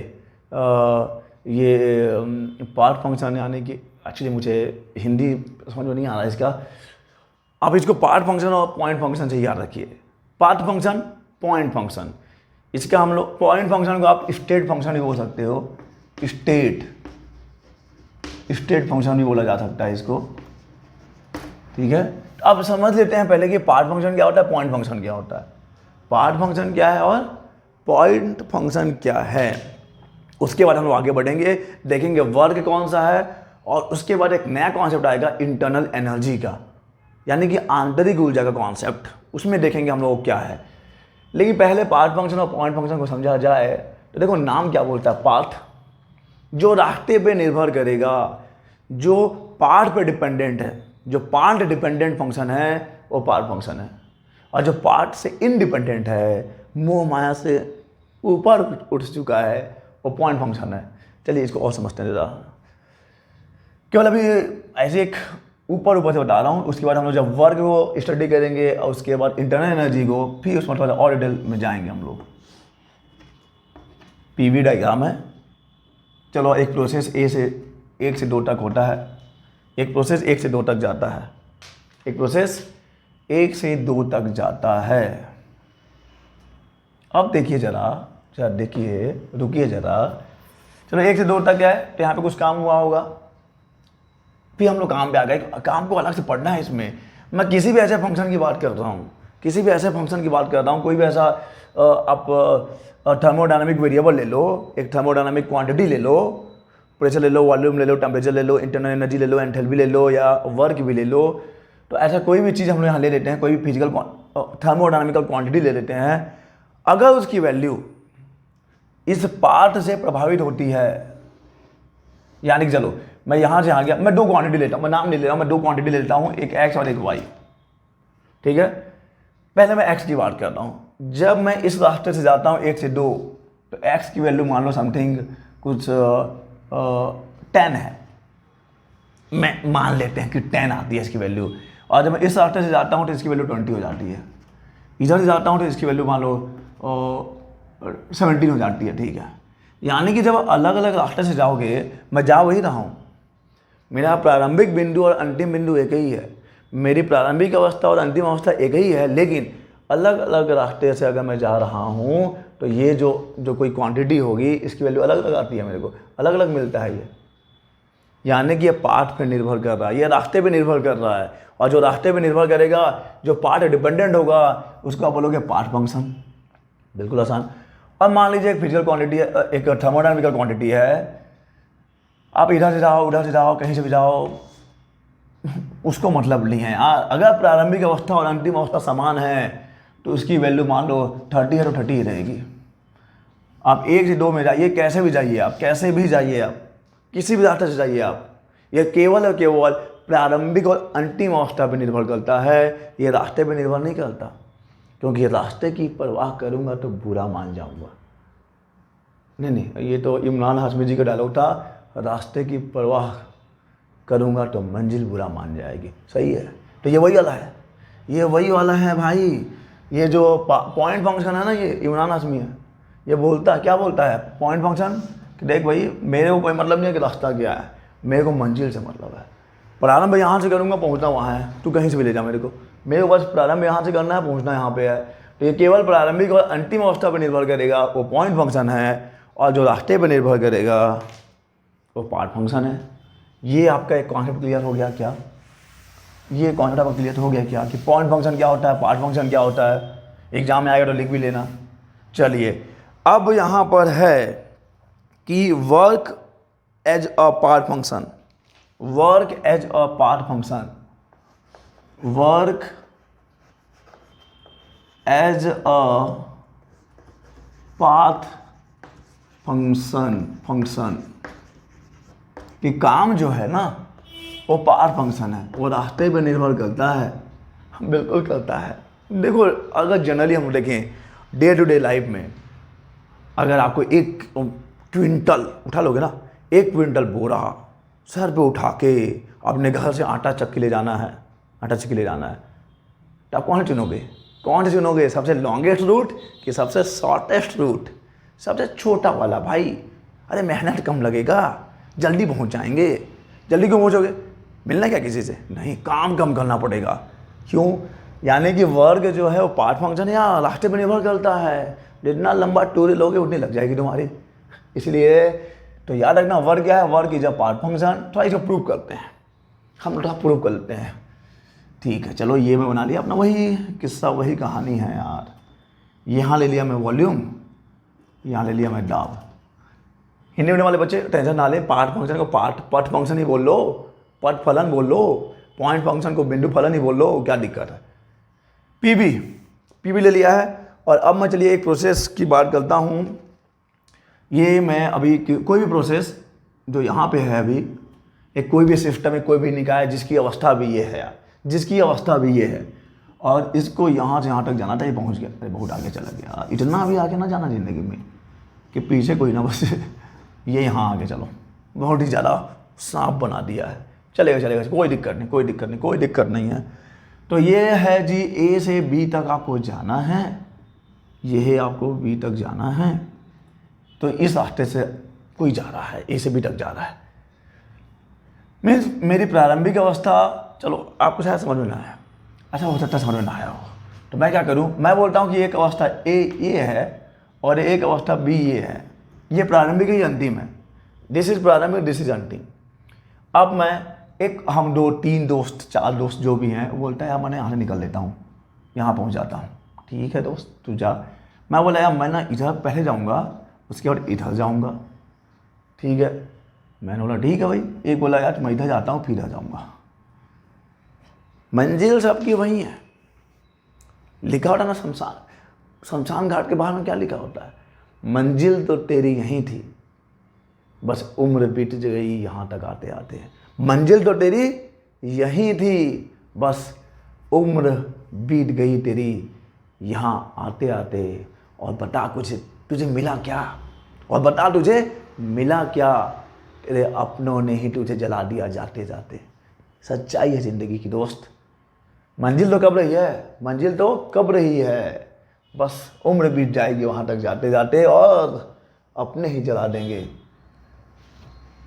Speaker 1: ये पाथ फंक्शन यानी कि एक्चुअली मुझे हिंदी समझ में नहीं आ रहा है इसका। आप इसको पाथ फंक्शन और पॉइंट फंक्शन से याद रखिए, पाथ फंक्शन पॉइंट फंक्शन। इसका हम लोग पॉइंट फंक्शन को आप स्टेट फंक्शन भी बोल सकते हो, स्टेट फंक्शन भी बोला जा सकता है इसको। ठीक है, अब समझ लेते हैं पहले कि पाथ फंक्शन क्या होता है, पॉइंट फंक्शन क्या होता है। पाथ फंक्शन क्या है और पॉइंट फंक्शन क्या है, उसके बाद हम लोग आगे बढ़ेंगे, देखेंगे वर्क कौन सा है, और उसके बाद एक नया कॉन्सेप्ट आएगा इंटरनल एनर्जी का, यानी कि आंतरिक ऊर्जा का कॉन्सेप्ट, उसमें देखेंगे हम लोग क्या है। लेकिन पहले पाथ फंक्शन और पॉइंट फंक्शन को समझा जाए तो देखो नाम क्या बोलता है, पाथ जो रास्ते पे निर्भर करेगा, जो पार्ट पे डिपेंडेंट है, जो पार्ट डिपेंडेंट फंक्शन है वो पार्ट फंक्शन है, और जो पार्ट से इंडिपेंडेंट है, मोह माया से ऊपर उठ चुका है, वो पॉइंट फंक्शन है। चलिए इसको और समझते हैं ज़रा। केवल अभी ऐसे एक ऊपर ऊपर से बता रहा हूँ, उसके बाद हम लोग जब वर्क को स्टडी करेंगे और उसके बाद इंटरनल एनर्जी को, फिर उसमें थोड़ा और डिटेल में जाएंगे हम लोग। पीवी डायग्राम है। चलो, एक प्रोसेस एक से 2 तक होता है, एक प्रोसेस 1 से 2 तक जाता है, एक प्रोसेस 1 से 2 तक जाता है। अब देखिए ज़रा देखिए, रुकिए ज़रा। चलो 1 से 2 तक है, तो यहाँ पे कुछ काम हुआ होगा, फिर हम लोग काम पे आ गए। काम को अलग से पढ़ना है इसमें। मैं किसी भी ऐसे फंक्शन की बात कर रहा हूँ, किसी भी ऐसे फंक्शन की बात कर रहा हूँ, कोई भी ऐसा आप थर्मोडायनामिक वेरिएबल ले लो, एक थर्मोडायनामिक क्वांटिटी ले लो, प्रेशर ले लो, वॉल्यूम ले लो, टेम्परेचर ले लो, इंटरनल एनर्जी ले लो, एंथैल्पी ले लो, या वर्क भी ले लो। तो ऐसा कोई भी चीज़ हम लोग यहाँ ले लेते हैं, कोई भी फिजिकल थर्मोडायनामिकल क्वांटिटी ले लेते हैं। अगर उसकी वैल्यू इस पार्ट से प्रभावित होती है, यानी कि चलो मैं यहाँ से आ गया, मैं 2 क्वांटिटी लेता हूँ, मैं नाम नहीं ले रहा हूँ, मैं 2 क्वांटिटी लेता हूँ, एक एक्स और एक वाई। ठीक है, पहले मैं एक्स की बात करता हूँ। जब मैं इस रास्ते से जाता हूँ 1 से 2, तो एक्स की वैल्यू मान लो समथिंग कुछ 10 है, मैं मान लेते हैं कि 10 आती है इसकी वैल्यू। और जब मैं इस रास्ते से जाता हूँ तो इसकी वैल्यू 20 हो जाती है, इधर से जाता हूँ तो इसकी वैल्यू मान लो 17 हो जाती है। ठीक है, यानी कि जब अलग अलग रास्ते से जाओगे, मैं जा वही रहा हूँ, मेरा प्रारंभिक बिंदु और अंतिम बिंदु एक ही है, मेरी प्रारंभिक अवस्था और अंतिम अवस्था एक ही है, लेकिन अलग अलग रास्ते से अगर मैं जा रहा हूँ तो ये जो कोई क्वांटिटी होगी इसकी वैल्यू अलग अलग आती है, मेरे को अलग अलग मिलता है ये। यानी कि ये पार्ट पे निर्भर कर रहा है, ये रास्ते पे निर्भर कर रहा है, और जो रास्ते पे निर्भर करेगा, जो पार्ट डिपेंडेंट होगा, उसको आप बोलोगे पार्ट फंक्शन। बिल्कुल आसान। अब मान लीजिए एक फिजिकल क्वांटिटी है, एक थर्मोडायनामिकल क्वांटिटी है, आप इधर से जाओ, उधर से जाओ, कहीं से भी जाओ, उसको मतलब नहीं है। अगर प्रारंभिक अवस्था और अंतिम अवस्था समान है तो उसकी वैल्यू मान लो 30 है तो 30 ही रहेगी। आप 1 से 2 में जाइए, कैसे भी जाइए, आप कैसे भी जाइए, आप किसी भी रास्ते से जाइए, आप ये केवल और केवल प्रारंभिक और अंतिम अवस्था पर निर्भर करता है, ये रास्ते पर निर्भर नहीं करता। क्योंकि रास्ते की परवाह करूँगा तो बुरा मान जाऊँगा। नहीं, ये तो इमरान हाशमी जी का डायलॉग था, रास्ते की परवाह करूँगा तो मंजिल बुरा मान जाएगी। सही है, तो ये वही वाला है, ये वही वाला है भाई। ये जो पॉइंट फंक्शन है ना, ये इमरान हाशमी है, ये बोलता है, क्या बोलता है पॉइंट फंक्शन, कि देख भाई, मेरे को कोई मतलब नहीं है कि रास्ता क्या है, मेरे को मंजिल से मतलब है। प्रारंभ यहाँ से करूँगा, पहुँचना वहाँ है, तू कहीं से भी ले जा मेरे को बस प्रारंभ यहाँ से करना है, पहुँचना यहाँ पे है। तो ये केवल प्रारंभिक और अंतिम अवस्था पर निर्भर करेगा, वो पॉइंट फंक्शन है, और जो रास्ते पर निर्भर करेगा वो पार्ट फंक्शन है। ये आपका एक कॉन्सेप्ट क्लियर हो गया क्या? ये कॉन्सेप्ट आपका क्लियर हो गया क्या कि पॉइंट फंक्शन क्या होता है, पार्ट फंक्शन क्या होता है? एग्जाम में आएगा तो लिख भी लेना। चलिए, अब यहाँ पर है कि work as a part function, work as a part function, work as a path function कि काम जो है ना वो पार्ट फंक्शन है, वो रास्ते पे निर्भर करता है। बिल्कुल करता है। देखो, अगर जनरली हम देखें डे टू डे लाइफ में, अगर आपको 1 क्विंटल उठा लोगे ना, 1 क्विंटल बोरा सर पे उठा के अपने घर से आटा चक्की ले जाना है, तो आप कौन से चुनोगे? सबसे लॉन्गेस्ट रूट कि सबसे शॉर्टेस्ट रूट? सबसे छोटा वाला भाई। अरे मेहनत कम लगेगा, जल्दी पहुंच जाएंगे। जल्दी क्यों पहुंचोगे? मिलना क्या किसी से? नहीं, काम कम करना पड़ेगा। क्यों? यानी कि वर्क जो है वो पार्ट फंक्शन या रास्ते पर निर्भर करता है। जितना लंबा टूर लोगे उतनी लग जाएगी तुम्हारी। इसलिए तो याद रखना, वर्क क्या है? Work is a part function. थोड़ा इसको प्रूव करते हैं, हम थोड़ा प्रूव कर लेते हैं। ठीक है, चलो ये मैं बना लिया अपना वही किस्सा, वही कहानी है यार। यहाँ ले लिया मैं वॉल्यूम, यहाँ ले लिया मैं दाब। हिंदी मीडियम वाले बच्चे टेंशन ना ले, पार्ट फंक्शन को पट फंक्शन ही बोल लो, पट फलन बोल लो, पॉइंट फंक्शन को बिंदु फलन ही बोल लो, क्या दिक्कत है? पीबी ले लिया है। और अब मैं चलिए एक प्रोसेस की बात करता हूँ। ये मैं अभी कोई भी प्रोसेस जो यहाँ पे है, अभी एक कोई भी सिस्टम है, कोई भी निकाय जिसकी अवस्था भी ये है यार, जिसकी अवस्था भी ये है, और इसको यहाँ से यहाँ तक जाना था, ये पहुँच गया, अरे बहुत आगे चला गया। इतना भी आगे ना जाना ज़िंदगी में कि पीछे कोई ना, बस ये यहाँ आगे चलो, बहुत ही ज़्यादा सांप बना दिया है। चलेगा चलेगा, कोई दिक्कत नहीं, कोई दिक्कत नहीं, कोई दिक्कत नहीं है। तो ये है जी, ए से बी तक आपको जाना है, ये है आपको बी तक जाना है। तो इस रास्ते से कोई जा रहा है, ए से बी तक जा रहा है। मेरी प्रारंभिक अवस्था, चलो आपको शायद समझ में ना आया, अच्छा हो सकता है समझ में ना आया हो, तो मैं क्या करूं, मैं बोलता हूं कि एक अवस्था ए ये है और एक अवस्था बी ये है। ये प्रारंभिक ही अंतिम है, दिस इज प्रारंभिक, दिस इज अंतिम। अब मैं एक, हम 2 3 दोस्त 4 दोस्त जो भी हैं, वो बोलता है यार मैं यहाँ से निकल लेता हूँ, यहाँ पहुँच जाता हूँ। ठीक है दोस्त तू जा। मैं बोला यार मैं ना इधर पहले जाऊँगा, उसके बाद इधर जाऊँगा। ठीक है, मैंने बोला ठीक है भाई। एक बोला यार मैं इधर जाता हूँ फिर इधर जाऊँगा। मंजिल सबकी वही है, लिखा होता ना शमशान घाट के बाहर में क्या लिखा होता है, मंजिल तो तेरी यहीं थी, बस उम्र बीत गई यहाँ तक आते आते। मंजिल तो तेरी यहीं थी, बस उम्र बीत गई तेरी यहाँ आते आते। और बता कुछ तुझे मिला क्या, और बता तुझे मिला क्या, तेरे अपनों ने ही तुझे जला दिया जाते जाते। सच्चाई है ज़िंदगी की दोस्त। मंजिल तो कब रही है, मंजिल तो कब रही है, बस उम्र बीत जाएगी वहाँ तक जाते जाते और अपने ही जला देंगे।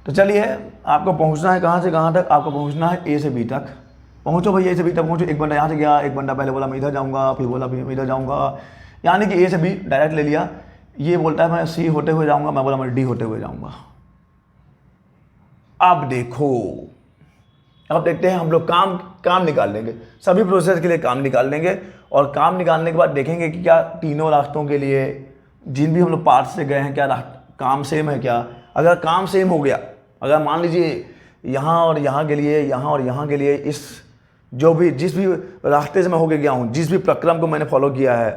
Speaker 1: तो चलिए, आपको पहुँचना है कहाँ से कहाँ तक, आपको पहुँचना है ए से बी तक। पहुँचो भैया, ए से बी तक पहुँचो। एक बंदा यहाँ से गया, एक बंदा पहले बोला मैं इधर जाऊँगा, फिर बोला मैं इधर जाऊँगा, यानी कि ए से बी डायरेक्ट ले लिया। ये बोलता है मैं सी होते हुए जाऊँगा, मैं बोला मैं डी होते हुए जाऊँगा। अब देखो, अब देखते हैं हम लोग काम निकाल लेंगे, सभी प्रोसेस के लिए काम निकाल लेंगे, और काम निकालने के बाद देखेंगे कि क्या तीनों रास्तों के लिए जिन भी हम लोग पार्ट से गए हैं क्या काम सेम है क्या। अगर काम सेम हो गया, अगर मान लीजिए यहाँ और यहाँ के लिए, यहाँ और यहाँ के लिए, इस जिस भी रास्ते से मैं होके गया हूँ, जिस भी प्रक्रम को मैंने फॉलो किया है,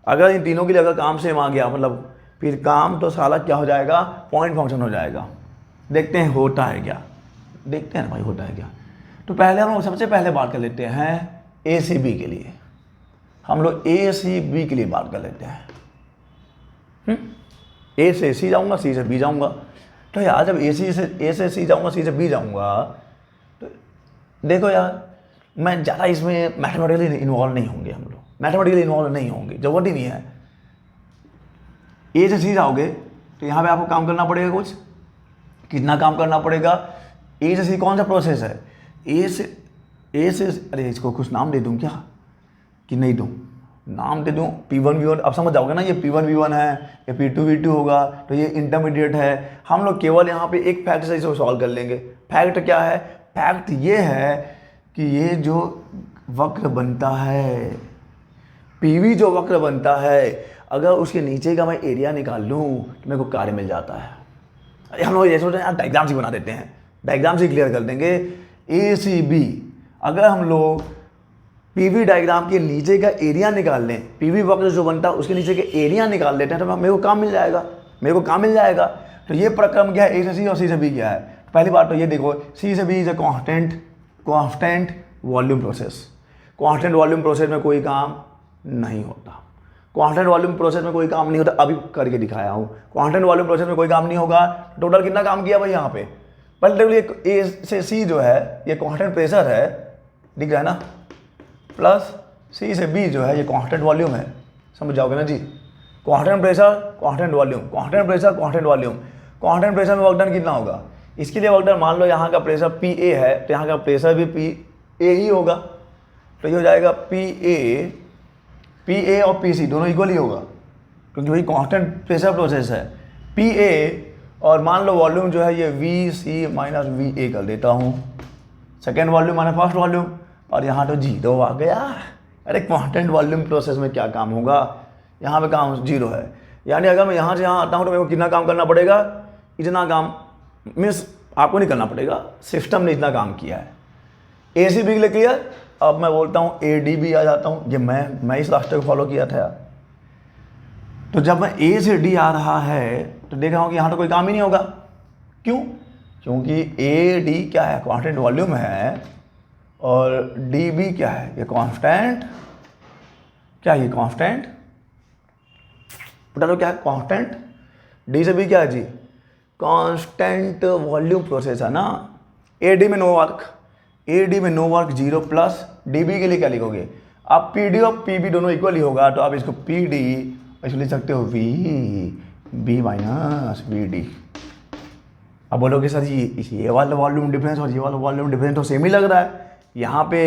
Speaker 1: अगर इन तीनों के लिए अगर काम सेम आ गया, मतलब फिर काम तो साला क्या हो जाएगा, पॉइंट फंक्शन हो जाएगा। देखते हैं होता है क्या, देखते हैं ना भाई होता है क्या। तो पहले हम लोग सबसे पहले बात कर लेते हैं ए सी बी के लिए, हम लोग ए सी बी के लिए बात कर लेते हैं। ए से सी जाऊँगा, सी से बी जाऊँगा। तो यार जब ए से सी जाऊँगा, सी से बी जाऊँगा, तो देखो यार मैं ज़्यादा इसमें मैथमेटिकली इन्वॉल्व नहीं होंगे, हम लोग मैथमेटिकली इन्वॉल्व नहीं होंगे, जरूरत ही नहीं है। ए से सी जाओगे तो यहाँ पे आपको काम करना पड़ेगा, कुछ कितना काम करना पड़ेगा। ए से सी कौन सा प्रोसेस है, ए से अरे इसको कुछ नाम दे दूँ क्या, कि नहीं दूँ, नाम दे दूँ P1 V1, अब समझ जाओगे ना, ये P1 V1 है, ये P2 V2 होगा, तो ये इंटरमीडिएट है। हम लोग केवल यहाँ पे एक फैक्ट से इसे सॉल्व कर लेंगे। फैक्ट क्या है, फैक्ट ये है कि ये जो वक्र बनता है, PV जो वक्र बनता है, अगर उसके नीचे का मैं एरिया निकाल लूँ तो मेरे को कार्य मिल जाता है। अरे हम लोग ये सोच रहे हैं यार डायग्राम ही बना देते हैं, डायग्राम से क्लियर कर देंगे। ए सी बी, अगर हम लोग पीवी डायग्राम के नीचे का एरिया निकाल लें, पीवी वक्र जो बनता है उसके नीचे के एरिया निकाल लेते हैं, तो मेरे को काम मिल जाएगा, मेरे को काम मिल जाएगा। तो ये प्रक्रम क्या है, ए से सी और सी से बी क्या है। पहली बात तो ये देखो, सी से B is a constant volume process. Constant volume process में कोई काम नहीं होता, कांस्टेंट वॉल्यूम प्रोसेस में कोई काम नहीं होता, अभी करके दिखाया हूँ। कांस्टेंट वॉल्यूम प्रोसेस में कोई काम नहीं होगा। टोटल कितना काम किया भाई यहाँ पे, पहले देखो ये ए से सी जो है ये कांस्टेंट प्रेशर है, दिख रहा है ना, प्लस सी से बी जो है ये कांस्टेंट वॉल्यूम है। समझ जाओगे ना जी, constant pressure constant volume, constant pressure constant volume. Constant pressure में वर्क डन कितना होगा, इसके लिए वर्क डन मान लो यहाँ का प्रेशर पी ए है, तो यहाँ का प्रेशर भी पी ए ही होगा, तो ये हो जाएगा पी ए और पी सी दोनों इक्वल ही होगा, क्योंकि भाई कांस्टेंट प्रेशर प्रोसेस है। पी ए और मान लो वॉल्यूम जो है ये V C minus V A कर देता हूँ, second volume minus first volume, और यहाँ तो जीरो आ गया। अरे कांस्टेंट वॉल्यूम प्रोसेस में क्या काम होगा, यहाँ पे काम जीरो है, यानी अगर मैं यहाँ से यहाँ आता हूँ तो मेरे को कितना काम करना पड़ेगा, इतना काम, मीन्स आपको नहीं करना पड़ेगा, सिस्टम ने इतना काम किया है। ए सी बी के लिए क्लियर। अब मैं बोलता हूँ ए डी बी आ जाता हूँ, ये मैं इस रास्ते को फॉलो किया था यार। तो जब मैं ए से डी आ रहा है तो देख रहा हूँ कि यहाँ तो कोई काम ही नहीं होगा। क्यों, क्योंकि ए डी क्या है, कांस्टेंट वॉल्यूम है, और डी बी क्या है, ये कांस्टेंट, क्या है ये कांस्टेंट, बता दो क्या है कांस्टेंट, डी से बी क्या है जी, कांस्टेंट वॉल्यूम प्रोसेस है ना। ए डी में नो वर्क, ए डी में no work 0 plus D B के लिए क्या लिखोगे आप, पी डी और पी बी दोनों इक्वल ही होगा, तो आप इसको पी डी इसको लिख सकते हो V B minus V D. अब बोलोगे सर ये वाला वॉल्यूम डिफरेंस और ये वाला वॉल्यूम डिफरेंस तो सेम ही लग रहा है, यहाँ पे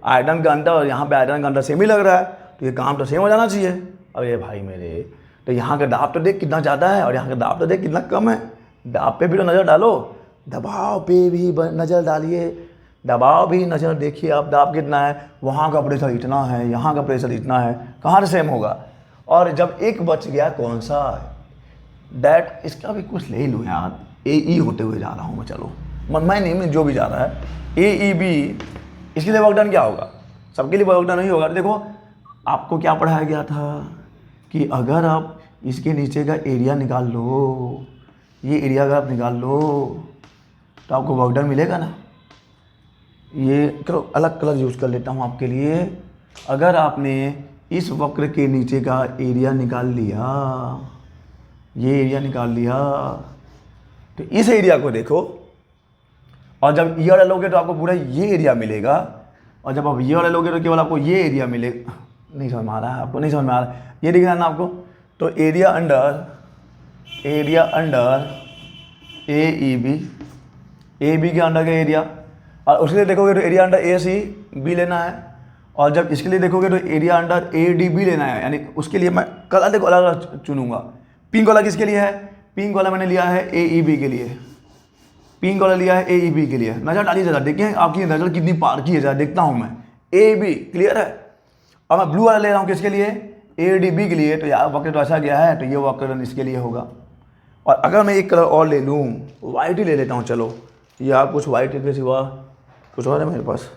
Speaker 1: आयतन का अंतर और यहाँ पे आयतन का अंतर सेम ही लग रहा है, तो ये काम तो सेम हो जाना चाहिए। अब ये भाई मेरे, तो यहाँ का दाब तो देख कितना ज़्यादा है और यहाँ का दाब तो देख कितना कम है, दाब पे भी तो नज़र डालो, दबाव पे भी नज़र डालिए, दबाव भी नज़र देखिए आप, दाब कितना है, वहाँ का प्रेशर इतना है, यहाँ का प्रेशर इतना है, कहाँ से सेम होगा। और जब एक बच गया कौन सा, डैट इसका भी कुछ ले ही लूँ यार, ए ई होते हुए जा रहा हूँ मैं, चलो मैं नहीं जो भी जा रहा है, ए ई बी, इसके लिए वर्क डन क्या होगा, सबके लिए वर्क डन नहीं होगा। देखो आपको क्या पढ़ाया गया था कि अगर आप इसके नीचे का एरिया निकाल लो, ये एरिया अगर आप निकाल लो तो आपको वर्क डन मिलेगा ना। ये चलो अलग कलर यूज़ कर लेता हूँ आपके लिए। अगर आपने इस वक्र के नीचे का एरिया निकाल लिया, ये एरिया निकाल लिया, तो इस एरिया को देखो, और जब ये वाला लोगे तो आपको पूरा ये एरिया मिलेगा, और जब आप ये वाला लोगे तो केवल आपको ये एरिया मिलेगा। नहीं समझ में आ रहा है आपको, नहीं समझ में आ रहा है, ये दिख रहा है ना आपको। तो area under A E B, A B के अंडर का एरिया, और उसके लिए देखोगे तो area under A C B लेना है, और जब इसके लिए देखोगे तो area under A D B लेना है। यानी उसके लिए मैं कलर देखो अलग अलग चुनूंगा। पिंक वाला किसके लिए है, पिंक वाला मैंने लिया है ए ई बी के लिए, पिंक वाला लिया है ए ई बी के लिए। नज़र डालिए ज़रा, देखिए आपकी नज़र कितनी पार की है, ज़रा देखता हूँ मैं, ए बी क्लियर है। और मैं ब्लू वाला ले रहा हूँ किसके लिए, ए डी बी के लिए, तो यार वक्र तो ऐसा गया है, तो ये वक्र इसके लिए होगा। और अगर मैं एक कलर और ले लूँ, वाइट ही ले लेता हूँ, चलो या कुछ वाइट के सिवा कुछ और है मेरे पास,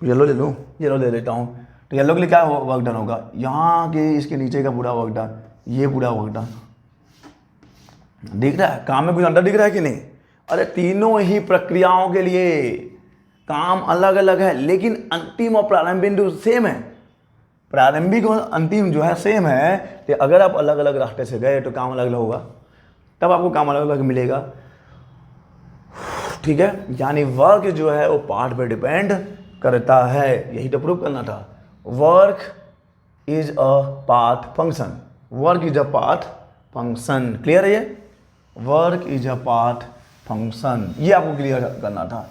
Speaker 1: येलो ले लूँ, येलो ले लेता हूँ। तो येलो के लिए क्या वर्क डन होगा, यहाँ के इसके नीचे का पूरा वर्क डन, ये पूरा वर्क डन दिख रहा है, काम में कुछ अंदर दिख रहा है कि नहीं। अरे तीनों ही प्रक्रियाओं के लिए काम अलग अलग है, लेकिन अंतिम और प्रारंभिक बिंदु सेम है, प्रारंभिक और अंतिम जो है सेम है। तो अगर आप अलग अलग रास्ते से गए तो काम अलग अलग होगा, तब आपको काम अलग अलग मिलेगा, ठीक है। यानी वर्क जो है वो पार्ट पे डिपेंड करता है, यही तो प्रूव करना था। Work is a path function, work is a path function, clear है ये, work is a path function, ये आपको क्लियर करना था।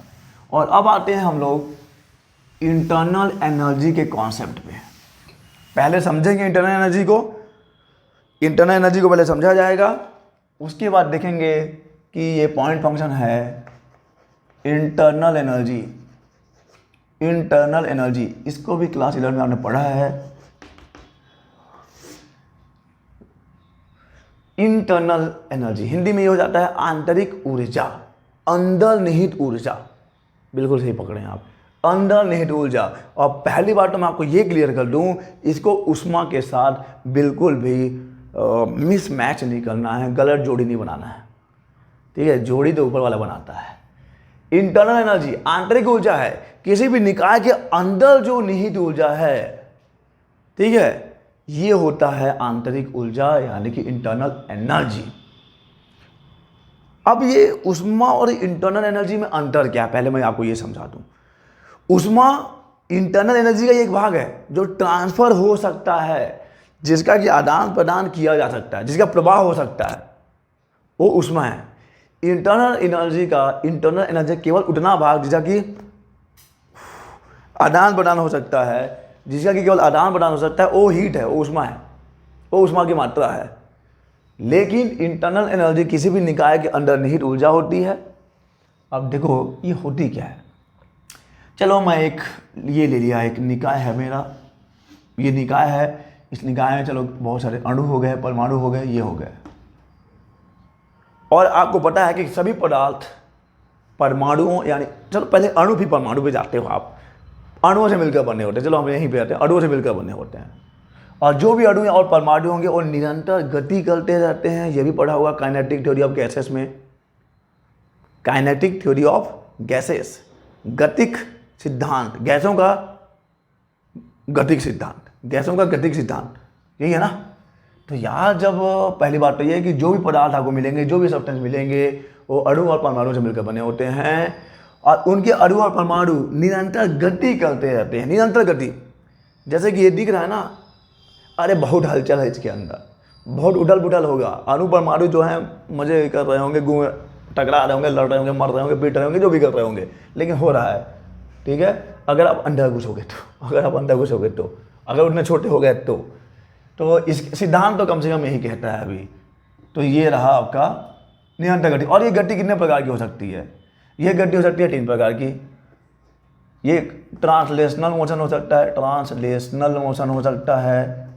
Speaker 1: और अब आते हैं हम लोग इंटरनल एनर्जी के कॉन्सेप्ट पे। पहले समझेंगे इंटरनल एनर्जी को, इंटरनल एनर्जी को पहले समझा जाएगा, उसके बाद देखेंगे कि ये पॉइंट फंक्शन है इंटरनल एनर्जी। इंटरनल एनर्जी इसको भी क्लास 11 में आपने पढ़ा है। इंटरनल एनर्जी हिंदी में ये हो जाता है आंतरिक ऊर्जा, अंदर निहित ऊर्जा, बिल्कुल सही पकड़े हैं आप, अंदर निहित ऊर्जा। और पहली बार तो मैं आपको ये क्लियर कर दूं, इसको ऊष्मा के साथ बिल्कुल भी मिसमैच नहीं करना है, गलत जोड़ी नहीं बनाना है, ठीक है, जोड़ी तो ऊपर वाला बनाता है। इंटरनल एनर्जी आंतरिक ऊर्जा है, किसी भी निकाय के अंदर जो निहित ऊर्जा है, ठीक है, ये होता है आंतरिक ऊर्जा, यानी कि इंटरनल एनर्जी। अब ये ऊष्मा और इंटरनल एनर्जी में अंतर क्या है, पहले मैं आपको ये समझा दूं। ऊष्मा इंटरनल एनर्जी का एक भाग है जो ट्रांसफर हो सकता है, जिसका कि आदान प्रदान किया जा सकता है, जिसका प्रवाह हो सकता है, वो ऊष्मा है। इंटरनल एनर्जी का, इंटरनल एनर्जी केवल उतना भाग जिसका कि आदान प्रदान हो सकता है, जिसका कि केवल आदान प्रदान हो सकता है, वो हीट है, वो ऊष्मा है, वो ऊष्मा की मात्रा है। लेकिन इंटरनल एनर्जी किसी भी निकाय के अंदर निहित ऊर्जा होती है। अब देखो ये होती क्या है, चलो मैं एक ये ले लिया, एक निकाय है मेरा, ये निकाय है, इस निकाय में चलो बहुत सारे अणु हो गए, परमाणु हो गए, ये हो गए। और आपको पता है कि सभी पदार्थ परमाणुओं, यानी चलो पहले अणु भी परमाणु पे जाते हो आप, अणुओं से मिलकर बने होते हैं, चलो हम यहीं पे आते हैं, अणुओं से मिलकर बने होते हैं। और जो भी अणु और परमाणु होंगे वो निरंतर गति करते रहते हैं, ये भी पढ़ा हुआ काइनेटिक थ्योरी ऑफ गैसेस में। काइनेटिक थ्योरी ऑफ गैसेस, गतिक सिद्धांत, गैसों का गतिक सिद्धांत, गैसों का गतिक सिद्धांत, यही है ना। तो यार जब पहली बात तो ये है कि जो भी पदार्थ आपको मिलेंगे, जो भी सब्सटेंस मिलेंगे, वो अणु और परमाणु से मिलकर बने होते हैं और उनके अणु और परमाणु निरंतर गति करते रहते हैं, निरंतर गति। जैसे कि ये दिख रहा है ना, अरे बहुत हलचल है इसके अंदर, बहुत उठल पुठल होगा, अणु परमाणु जो है मजे कर रहे होंगे, टकरा रहे होंगे, लड़ रहे होंगे, मर रहे होंगे, पीट रहे होंगे, जो भी कर रहे होंगे, लेकिन हो रहा है, ठीक है। अगर आप अंदर घुसोगे तो, अगर आप अंदर घुसोगे तो, अगर उतने छोटे हो गए तो इस सिद्धांत तो कम से कम यही कहता है अभी। तो ये रहा आपका निरंतर गति। और ये गति कितने प्रकार की हो सकती है? ये गति हो सकती है 3 प्रकार की। ये ट्रांसलेशनल मोशन हो सकता है, ट्रांसलेशनल मोशन हो सकता है,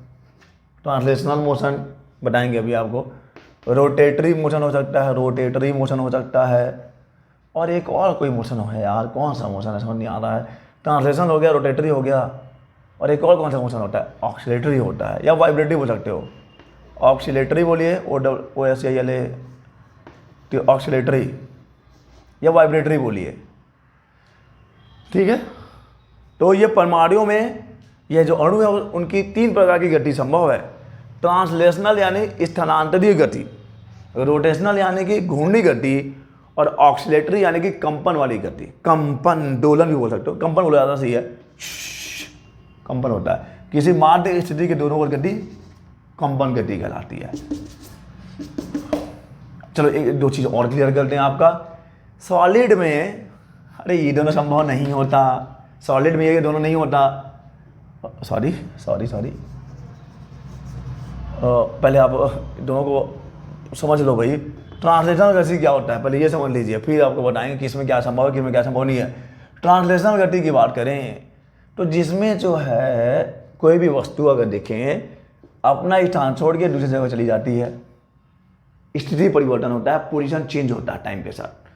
Speaker 1: ट्रांसलेशनल मोशन बताएंगे अभी आपको। रोटेटरी मोशन हो सकता है, रोटेटरी मोशन हो सकता है, और एक और कोई मोशन है यार, कौन सा मोशन है समझ नहीं आ रहा है। ट्रांसलेशन हो गया, रोटेटरी हो गया, और एक और कौन सा मोशन होता है? ऑक्सीलेटरी होता है, या वाइब्रेटरी बोल सकते हो। ऑक्सीलेटरी बोलिए, OSCILA, ऑक्सीलेटरी, या वाइब्रेटरी बोलिए, ठीक है। तो ये परमाणुओं में ये जो अणु है उनकी 3 प्रकार की गति संभव है। ट्रांसलेशनल यानी स्थानांतरीय गति, रोटेशनल यानी कि घूर्णी गति, और ऑक्सीलेटरी यानी कि कंपन वाली गति। कंपन, दोलन भी बोल सकते हो, कंपन बोला ज़्यादा सही है, कंपन होता है। किसी माध्य स्थिति के दोनों ओर गति कंपन गति कहलाती है। चलो एक 2 चीज़ और क्लियर करते हैं आपका। सॉलिड में अरे ये दोनों संभव नहीं होता, सॉलिड में ये दोनों नहीं होता। सॉरी, पहले आप दोनों को समझ लो भाई। ट्रांसलेशनल गति क्या होता है पहले ये समझ लीजिए, फिर आपको बताएंगे कि इसमें क्या संभव है, कि इसमें क्या संभव नहीं है। ट्रांसलेशनल गति की बात करें तो जिसमें जो है कोई भी वस्तु अगर देखें अपना स्थान छोड़ के दूसरी जगह चली जाती है, स्थिति परिवर्तन होता है, पोजीशन चेंज होता है टाइम के साथ,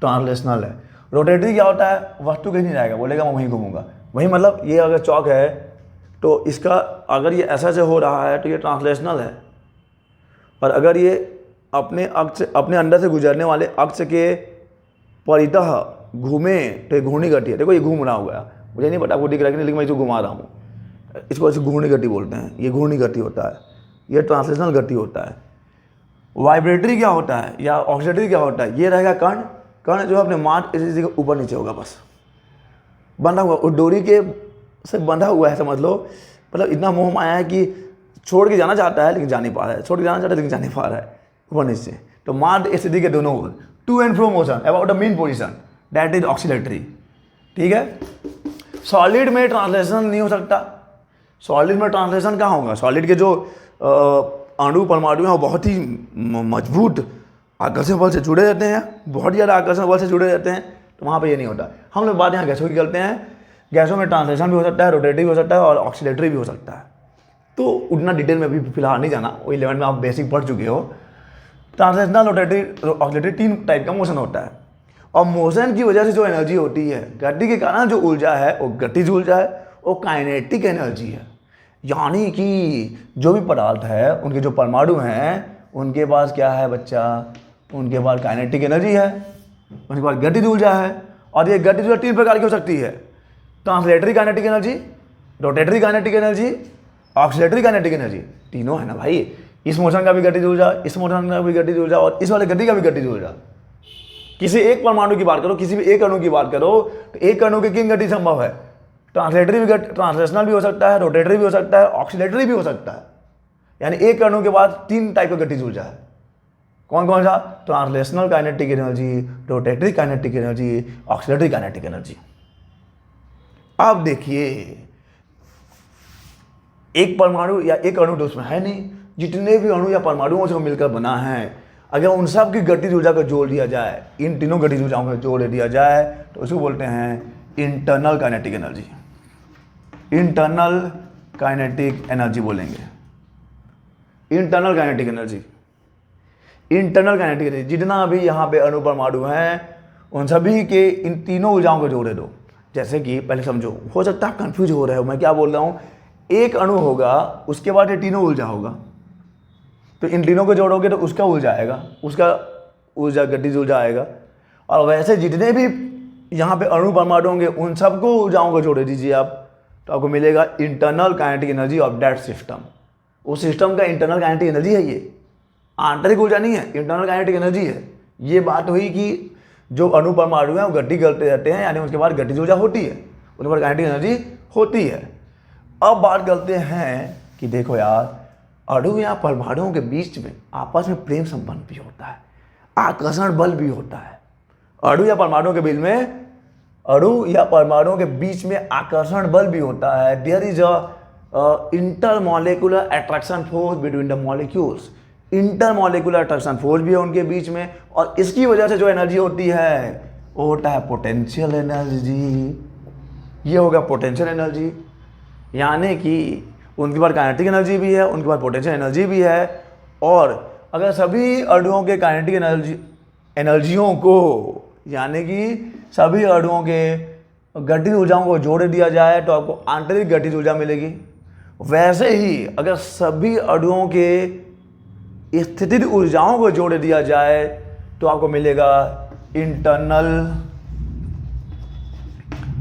Speaker 1: ट्रांसलेशनल है। रोटेटरी क्या होता है? वस्तु कहीं नहीं जाएगा, बोलेगा मैं वहीं घूमूंगा, वहीं मतलब ये अगर चौक है तो इसका अगर ये ऐसा से हो रहा है तो ये ट्रांसलेशनल है, और अगर ये अपने अक्ष, अपने अंदर से गुजरने वाले अक्ष के परितः घूमे तो ये घूर्णी गति है। देखो ये घूम रहा होगा, मुझे नहीं पता आपको दिख रहा है कि नहीं, लेकिन मैं इसको घुमा रहा हूँ, इसको ऐसे घूर्णी गति बोलते हैं। ये घूर्णी गति होता है, ये ट्रांसलेशनल गति होता है। वाइब्रेटरी क्या होता है या ऑक्सीलेटरी क्या होता है? ये रहेगा कण, कण जो है अपने मार्ग इसी के ऊपर नीचे होगा, बस बंधा हुआ, और डोरी के से बंधा हुआ है समझ लो। मतलब इतना मोह माया है कि छोड़ के जाना चाहता है लेकिन जा नहीं पा रहा है, छोड़ के जाना चाहता है लेकिन जा नहीं पा रहा है, ऊपर नीचे। तो मार्ग स्थिति के दोनों ओर, to and fro motion about the mean position, that is oscillatory, ठीक है। सॉलिड में ट्रांसलेशन नहीं हो सकता। सॉलिड में ट्रांसलेशन कहाँ होगा? सॉलिड के जो अणु परमाणु हैं वो बहुत ही मजबूत आकर्षण बल से जुड़े रहते हैं, बहुत ज़्यादा आकर्षण बल से जुड़े रहते हैं, तो वहाँ पे ये नहीं होता। हम लोग बात यहाँ गैसों की करते हैं। गैसों में ट्रांसलेशन भी हो सकता है, रोटेटरी भी हो सकता है, और ऑक्सीलेटरी भी हो सकता है। तो उतना डिटेल में भी फिलहाल नहीं जाना, वो 11 में आप बेसिक पढ़ चुके हो। ट्रांसलेशनल, रोटेटरी, ऑक्सीलेटरी 3 टाइप का मोशन होता है, और मोशन की वजह से जो एनर्जी होती है, गति के कारण जो ऊर्जा है वो गतिज ऊर्जा है, वो काइनेटिक एनर्जी है। यानी कि जो भी पदार्थ है उनके जो परमाणु हैं उनके पास क्या है बच्चा? उनके पास काइनेटिक एनर्जी है, उनके पास गतिज ऊर्जा है। और ये गतिज ऊर्जा 3 प्रकार की हो सकती है, translatory kinetic energy, rotatory kinetic energy, oscillatory kinetic energy. तीनों है ना भाई, इस मोशन का भी गतिज ऊर्जा, इस मोशन का भी गतिज ऊर्जा, और इस वाले गति का भी गतिज ऊर्जा। किसी एक परमाणु की बात करो, किसी भी एक अणु की बात करो, तो एक अणु की किन गति संभव है? ट्रांसलेटरी भी, ट्रांसलेशनल भी हो सकता है, रोटेटरी भी हो सकता है, ऑक्सीलेटरी भी हो सकता है। यानी एक अणु के बाद 3 टाइप का गतिज ऊर्जा है। कौन कौन सा? Translational kinetic energy, rotatory kinetic energy, oscillatory kinetic energy. अब देखिए, एक परमाणु या एक अणु तो उसमें है नहीं, जितने भी अणु या परमाणुओं से मिलकर बना है, अगर उन सब की गतिज ऊर्जा को जोड़ दिया जाए, इन तीनों गतिज ऊर्जाओं को जोड़ दिया जाए, तो उसको बोलते हैं internal kinetic energy. Internal kinetic energy बोलेंगे, internal kinetic energy. Internal kinetic energy, जितना भी यहाँ पे अणु परमाणु हैं उन सभी के इन तीनों ऊर्जाओं को जोड़े दो। जैसे कि पहले समझो, हो सकता है कंफ्यूज हो रहे हो मैं क्या बोल रहा हूँ। एक अणु होगा, उसके बाद ये तीनों ऊर्जा होगा, तो इन तीनों को जोड़ोगे तो उसका ऊर्जा आएगा, उसका ऊर्जा गतिज ऊर्जा आएगा। और वैसे जितने भी यहाँ पे अणु परमाणु होंगे उन सबको ऊर्जाओं को जोड़ दीजिए आप, तो आपको मिलेगा internal kinetic energy of that system. उस सिस्टम का इंटरनल काइनेटिक एनर्जी है ये, आंतरिक ऊर्जा नहीं है, इंटरनल काइनेटिक एनर्जी है। ये बात हुई कि जो अणु परमाणु हैं वो गति करते रहते हैं, यानी उसके बाद गतिज ऊर्जा होती है, उनके बाद काइनेटिक एनर्जी होती है। अब बात करते हैं कि देखो यार, अणु या परमाणुओं के बीच में आपस में प्रेम संबंध भी होता है, आकर्षण बल भी होता है। अणु या परमाणुओं के बीच में आकर्षण बल भी होता है। There is a intermolecular attraction force between the molecules. Intermolecular attraction force भी है उनके बीच में, और इसकी वजह से जो एनर्जी होती है वो होता है पोटेंशियल एनर्जी। ये होगा पोटेंशियल एनर्जी, यानी कि उनके पास काइनेटिक एनर्जी भी है, उनके पास पोटेंशियल एनर्जी भी है। और अगर सभी अणुओं के काइनेटिक एनर्जियों को, यानी कि सभी अणुओं के गतिज ऊर्जाओं को जोड़ दिया जाए तो आपको आंतरिक गतिज ऊर्जा मिलेगी। वैसे ही अगर सभी अणुओं के स्थितिज ऊर्जाओं को जोड़ दिया जाए तो आपको मिलेगा इंटरनल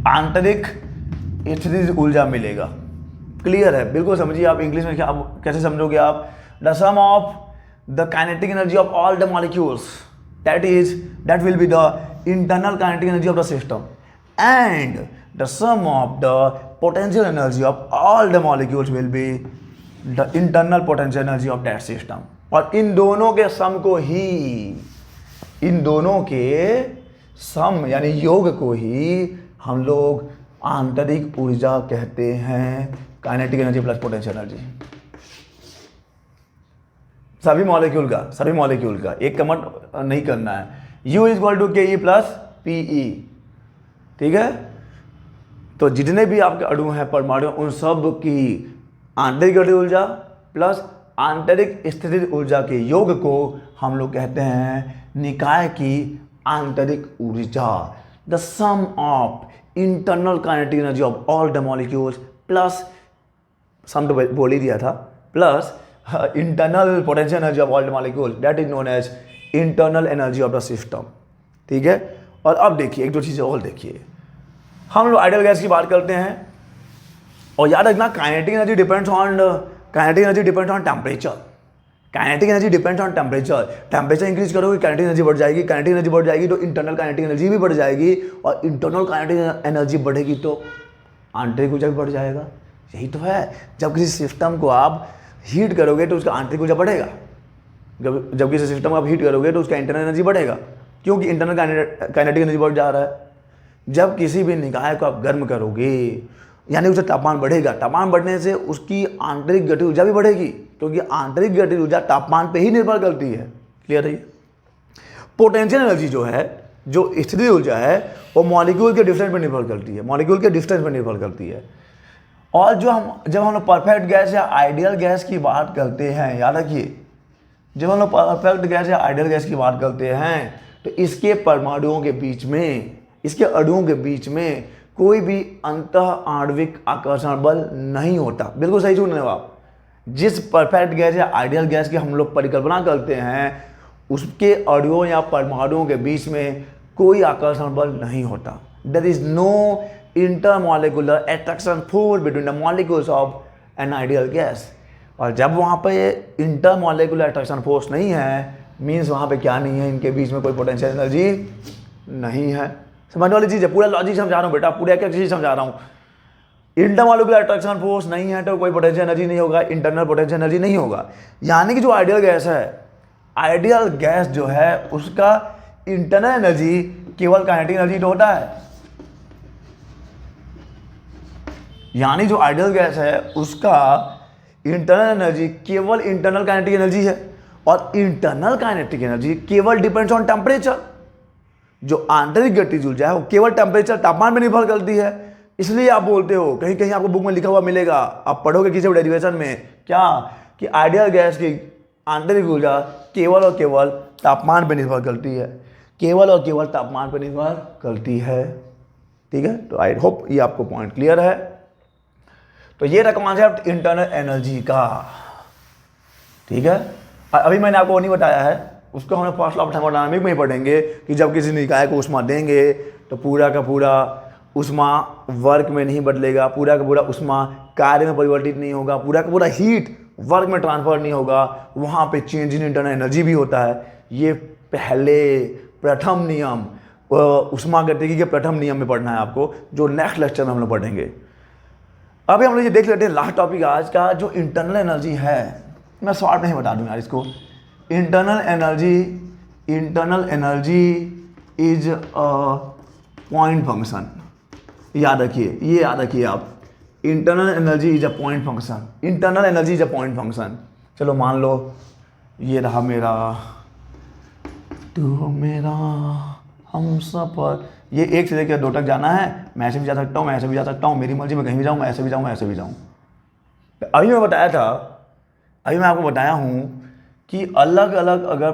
Speaker 1: आंतरिक स्थितिज ऊर्जा मिलेगा। क्लियर है? बिल्कुल समझिए आप इंग्लिश में क्या कैसे समझोगे आप। The sum of the kinetic energy of all the molecules that will be the internal kinetic energy of the system, and the sum of the potential energy of all the molecules will be the internal potential energy of that system। और इन दोनों के सम को ही, इन दोनों के सम यानी योग को ही हम लोग आंतरिक ऊर्जा कहते हैं। Kinetic energy plus potential energy सभी मॉलिक्यूल का एक कमेंट नहीं करना है। U = KE + PE, ठीक है। तो जितने भी आपके अणु हैं परमाणु, उन सब की आंतरिक गतिज ऊर्जा प्लस आंतरिक स्थितिज ऊर्जा के योग को हम लोग कहते हैं निकाय की आंतरिक ऊर्जा। The sum of internal kinetic energy of all the molecules plus, sum तो बोल ही दिया था, plus internal potential energy of all the molecule, that is known as internal energy of the system. ठीक है। और अब देखिए एक दो चीज़ें और देखिए, हम लोग आइडियल गैस की बात करते हैं और याद रखना kinetic energy depends on temperature. Kinetic energy depends on temperature increase करोगे काइनेटिक एनर्जी बढ़ जाएगी, काइनेटिक एनर्जी बढ़ जाएगी तो इंटरनल काइनेटिक एनर्जी भी बढ़ जाएगी, और इंटरनल काइनेटिक एनर्जी बढ़ेगी तो आंतरिक ऊर्जा भी बढ़ जाएगा। यही तो है, जब किसी सिस्टम को आप हीट करोगे तो उसका आंतरिक ऊर्जा बढ़ेगा, जब किसी सिस्टम को आप हीट करोगे तो उसका इंटरनल एनर्जी बढ़ेगा, क्योंकि इंटरनल काइनेटिक एनर्जी बढ़ जा रहा है। जब किसी भी निकाय को आप गर्म करोगे यानी उसका तापमान बढ़ेगा, तापमान बढ़ने से उसकी आंतरिक गतिज ऊर्जा भी बढ़ेगी, क्योंकि आंतरिक गतिज ऊर्जा तापमान पे ही निर्भर करती है। क्लियर है? पोटेंशियल एनर्जी जो है, जो स्थितिज ऊर्जा है, वो मॉलिक्यूल के डिस्टेंस पर निर्भर करती है, मॉलिक्यूल के डिस्टेंस पर निर्भर करती है। और जब हम लोग परफेक्ट गैस या आइडियल गैस की बात करते हैं, याद रखिए, जब हम लोग परफेक्ट गैस या आइडियल गैस की बात करते हैं तो इसके परमाणुओं के बीच में, इसके अणुओं के बीच में कोई भी अंतः आणविक आकर्षण बल नहीं होता। बिल्कुल सही सुन रहे हो आप। जिस परफेक्ट गैस या आइडियल गैस की हम लोग परिकल्पना करते हैं उसके अणुओं या परमाणुओं के बीच में कोई आकर्षण बल नहीं होता। There is no intermolecular attraction force between the molecules of an ideal gas. और जब वहाँ पे इंटरमॉलिक्यूलर अट्रैक्शन फोर्स नहीं है, मीन्स वहाँ पे क्या नहीं है, इनके बीच में कोई पोटेंशियल एनर्जी नहीं है। समझने वाली चीज़ है, पूरा लॉजिक समझा रहा हूँ बेटा, पूरा एक चीज़ समझा रहा हूँ। इंटरमॉलिक्यूलर अट्रैक्शन फोर्स नहीं है तो कोई पोटेंशियल एनर्जी नहीं होगा, इंटरनल पोटेंशियल एनर्जी नहीं होगा। यानी कि जो आइडियल गैस है, आइडियल गैस जो है उसका इंटरनल एनर्जी केवल काइनेटिक एनर्जी तो होता है। यानी जो आइडियल गैस है उसका इंटरनल एनर्जी केवल इंटरनल काइनेटिक एनर्जी है, और इंटरनल काइनेटिक एनर्जी केवल डिपेंड्स ऑन टेम्परेचर। जो आंतरिक गतिज ऊर्जा है वो केवल टेम्परेचर, तापमान पर निर्भर करती है। इसलिए आप बोलते हो, कहीं कहीं आपको बुक में लिखा हुआ मिलेगा, आप पढ़ोगे किसी डेरिवेशन में, क्या कि आइडियल गैस की आंतरिक ऊर्जा केवल और केवल तापमान पर निर्भर करती है, केवल और केवल तापमान पर निर्भर करती है। ठीक है, तो आई होप ये आपको पॉइंट क्लियर है। तो ये रहा कॉन्सेप्ट इंटरनल एनर्जी का। ठीक है, अभी मैंने आपको नहीं बताया है उसको हमने फर्स्ट लॉ ऑफ थर्मोडायनामिक में ही पढ़ेंगे कि जब किसी निकाय को ऊष्मा देंगे तो पूरा का पूरा ऊष्मा वर्क में नहीं बदलेगा, पूरा का पूरा ऊष्मा कार्य में परिवर्तित नहीं होगा, पूरा का पूरा हीट वर्क में ट्रांसफर नहीं होगा, वहाँ पे चेंज इन इंटरनल एनर्जी भी होता है। ये पहले प्रथम नियम ऊष्मागतिकी के प्रथम नियम में पढ़ना है आपको, जो नेक्स्ट लेक्चर में हम लोग पढ़ेंगे। अभी हम लोग ये देख लेते हैं लास्ट टॉपिक आज का, जो इंटरनल एनर्जी है। मैं शॉर्ट में ही बता दूं यार इसको। Internal energy is a point function. याद रखिए, ये याद रखिए आप, internal energy is a point function. Internal energy is a point function. चलो मान लो ये रहा मेरा, तू मेरा हम सफर, ये 1 से लेकर 2 तक जाना है। मैं ऐसे भी जा सकता हूँ, मैं ऐसे भी जा सकता हूँ, मेरी मर्जी में कहीं भी जाऊँ, मैं ऐसे भी जाऊँ, मैं ऐसे भी जाऊँ। अभी मैं बताया था, अभी मैं आपको बताया हूँ कि अलग अलग अगर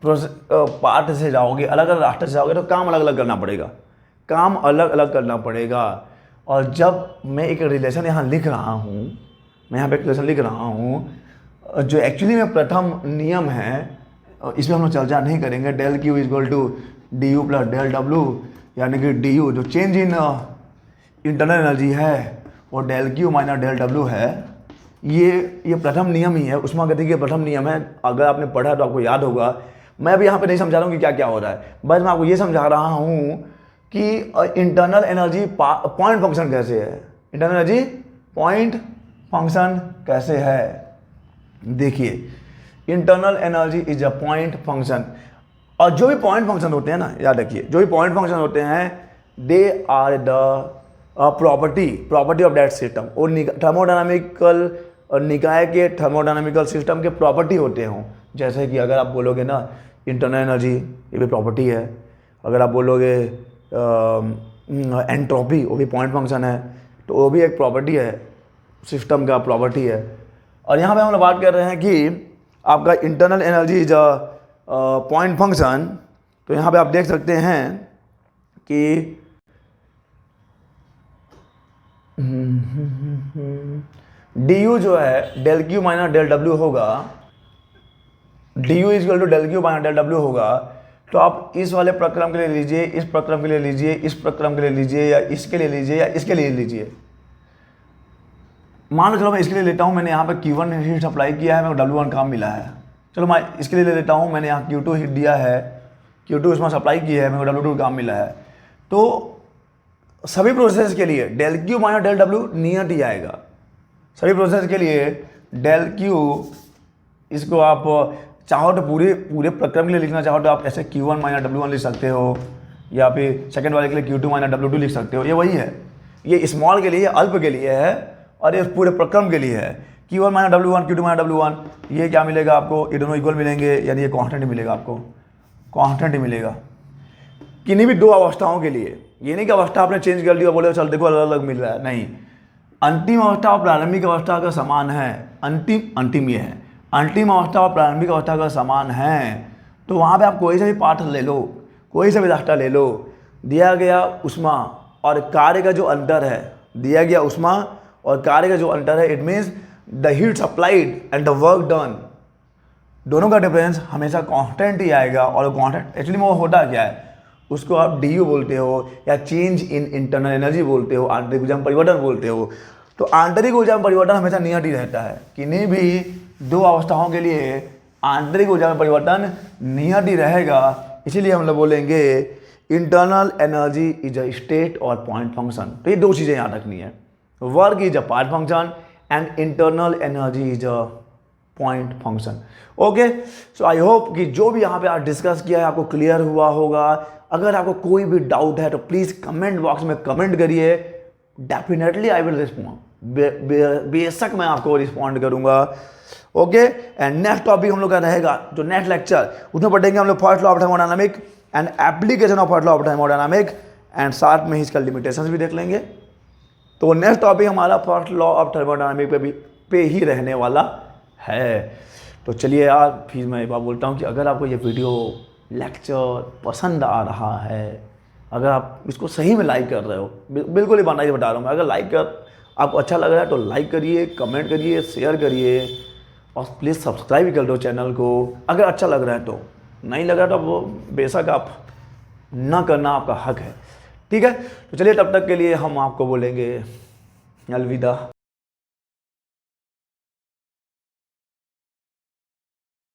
Speaker 1: पार्ट से जाओगे, अलग अलग रास्ते से जाओगे तो काम अलग अलग करना पड़ेगा, काम अलग अलग करना पड़ेगा। और जब मैं एक रिलेशन यहाँ लिख रहा हूँ, मैं यहाँ पे एक रिलेशन लिख रहा हूँ जो एक्चुअली में प्रथम नियम है, इसमें हम लोग चर्चा नहीं करेंगे। Del Q is equal to D U plus del W, यानी कि डी यू जो चेंज इन इंटरनल एनर्जी है और del Q minus del W है। ये प्रथम नियम ही है, ऊष्मागतिकी के प्रथम नियम है। अगर आपने पढ़ा तो आपको याद होगा। मैं भी यहाँ पे नहीं समझा रहा हूँ कि क्या क्या हो रहा है, बस मैं आपको ये समझा रहा हूँ कि इंटरनल एनर्जी पॉइंट फंक्शन कैसे है, इंटरनल एनर्जी पॉइंट फंक्शन कैसे है। देखिए, internal energy is a point function. और जो भी पॉइंट फंक्शन होते हैं ना, याद रखिए, जो भी पॉइंट फंक्शन होते हैं they are the property of that system. और थर्मोडायनामिकल निकाय के थर्मोडायनामिकल सिस्टम के प्रॉपर्टी होते हों। जैसे कि अगर आप बोलोगे ना इंटरनल एनर्जी, ये भी प्रॉपर्टी है। अगर आप बोलोगे एंट्रोपी, वो भी पॉइंट फंक्शन है, तो वो भी एक प्रॉपर्टी है, सिस्टम का प्रॉपर्टी है। और यहाँ पे हम लोग बात कर रहे हैं कि आपका internal energy is a point function. तो यहाँ पे आप देख सकते हैं कि डी यू जो है del Q minus del W होगा, D U is equal to del Q minus del W होगा। तो आप इस वाले प्रक्रम के लिए लीजिए, इस प्रक्रम के लिए लीजिए, इस प्रक्रम के लिए लीजिए, या इसके लिए लीजिए, या इसके लिए लीजिए। मान लो चलो मैं इसके लिए लेता हूँ, मैंने यहाँ पे Q1 हीट अप्लाई किया है, मेरे को W1 काम मिला है। चलो मैं इसके लिए ले लेता हूँ, मैंने यहाँ Q2 हीट दिया है, Q2 उसमें सप्लाई की है, मेरे को W2 काम मिला है। तो सभी प्रोसेस के लिए del Q minus del W नियत ही आएगा। सभी प्रोसेस के लिए डेल क्यू, इसको आप चाहो तो पूरे प्रक्रम के लिए लिखना चाहो तो आप ऐसे Q1 माइनस W1 लिख सकते हो, या फिर सेकंड वाले के लिए Q2 माइनस W2 लिख सकते हो। ये वही है, ये स्मॉल के लिए, अल्प के लिए है, और ये पूरे प्रक्रम के लिए है। Q1 minus W1, Q2 minus W1, ये क्या मिलेगा आपको, ये दोनों इक्वल मिलेंगे, यानी ये कांस्टेंट मिलेगा आपको, कांस्टेंट मिलेगा किन्हीं भी दो अवस्थाओं के लिए। ये नहीं कि अवस्था आपने चेंज कर लिया बोले चल देखो अलग अलग मिल रहा है, नहीं। अंतिम अवस्था और प्रारंभिक अवस्था का समान है। अंतिम ये है, अंतिम अवस्था और प्रारंभिक अवस्था का समान है। तो वहाँ पे आप कोई सा भी पाठ ले लो, कोई सा भी रास्ता ले लो, दिया गया ऊष्मा और कार्य का जो अंतर है, दिया गया ऊष्मा और कार्य का जो अंतर है, it means the heat supplied and the work done, दोनों का डिफरेंस हमेशा कांस्टेंट ही आएगा। और कांस्टेंट एक्चुअली में वो होता क्या है, उसको आप डी यू बोलते हो, या चेंज इन इंटरनल एनर्जी बोलते हो, आंतरिक ऊर्जा में परिवर्तन बोलते हो। तो आंतरिक ऊर्जा में परिवर्तन हमेशा नियत ही रहता है। किन्हीं भी दो अवस्थाओं के लिए आंतरिक ऊर्जा में परिवर्तन नियत ही रहेगा। इसीलिए हम लोग बोलेंगे internal energy is a state और पॉइंट फंक्शन। तो ये दो चीज़ें याद रखनी है, work is a part function and internal energy is a point function. Okay, so I hope कि जो भी यहाँ पे आज डिस्कस किया है आपको क्लियर हुआ होगा। अगर आपको कोई भी डाउट है तो प्लीज़ कमेंट बॉक्स में कमेंट करिए, डेफिनेटली आई विल रिस्पॉन्ड, बेशक मैं आपको रिस्पॉन्ड करूँगा। ओके, एंड नेक्स्ट टॉपिक हम लोग का रहेगा, जो नेक्स्ट लेक्चर, उसमें पढ़ेंगे हम लोग first law of thermodynamic and application of first law of thermodynamic, and साथ में ही इसका लिमिटेशंस भी देख लेंगे। तो नेक्स्ट टॉपिक हमारा फर्स्ट लॉ ऑफ थर्मोडायनामिक पे ही रहने वाला है। तो चलिए यार, फिर मैं एक बात बोलता हूँ कि अगर आपको ये वीडियो लेक्चर पसंद आ रहा है, अगर आप इसको सही में लाइक कर रहे हो, बिल्कुल ही बनाइए बता रहा हूँ मैं, अगर लाइक कर आपको अच्छा लग रहा है तो लाइक करिए, कमेंट करिए, शेयर करिए। और प्लीज़ सब्सक्राइब भी कर दो चैनल को अगर अच्छा लग रहा है तो, नहीं लग रहा तो वो बेशक आप ना करना आपका हक है। ठीक है, तो चलिए तब तक के लिए हम आपको बोलेंगे अलविदा।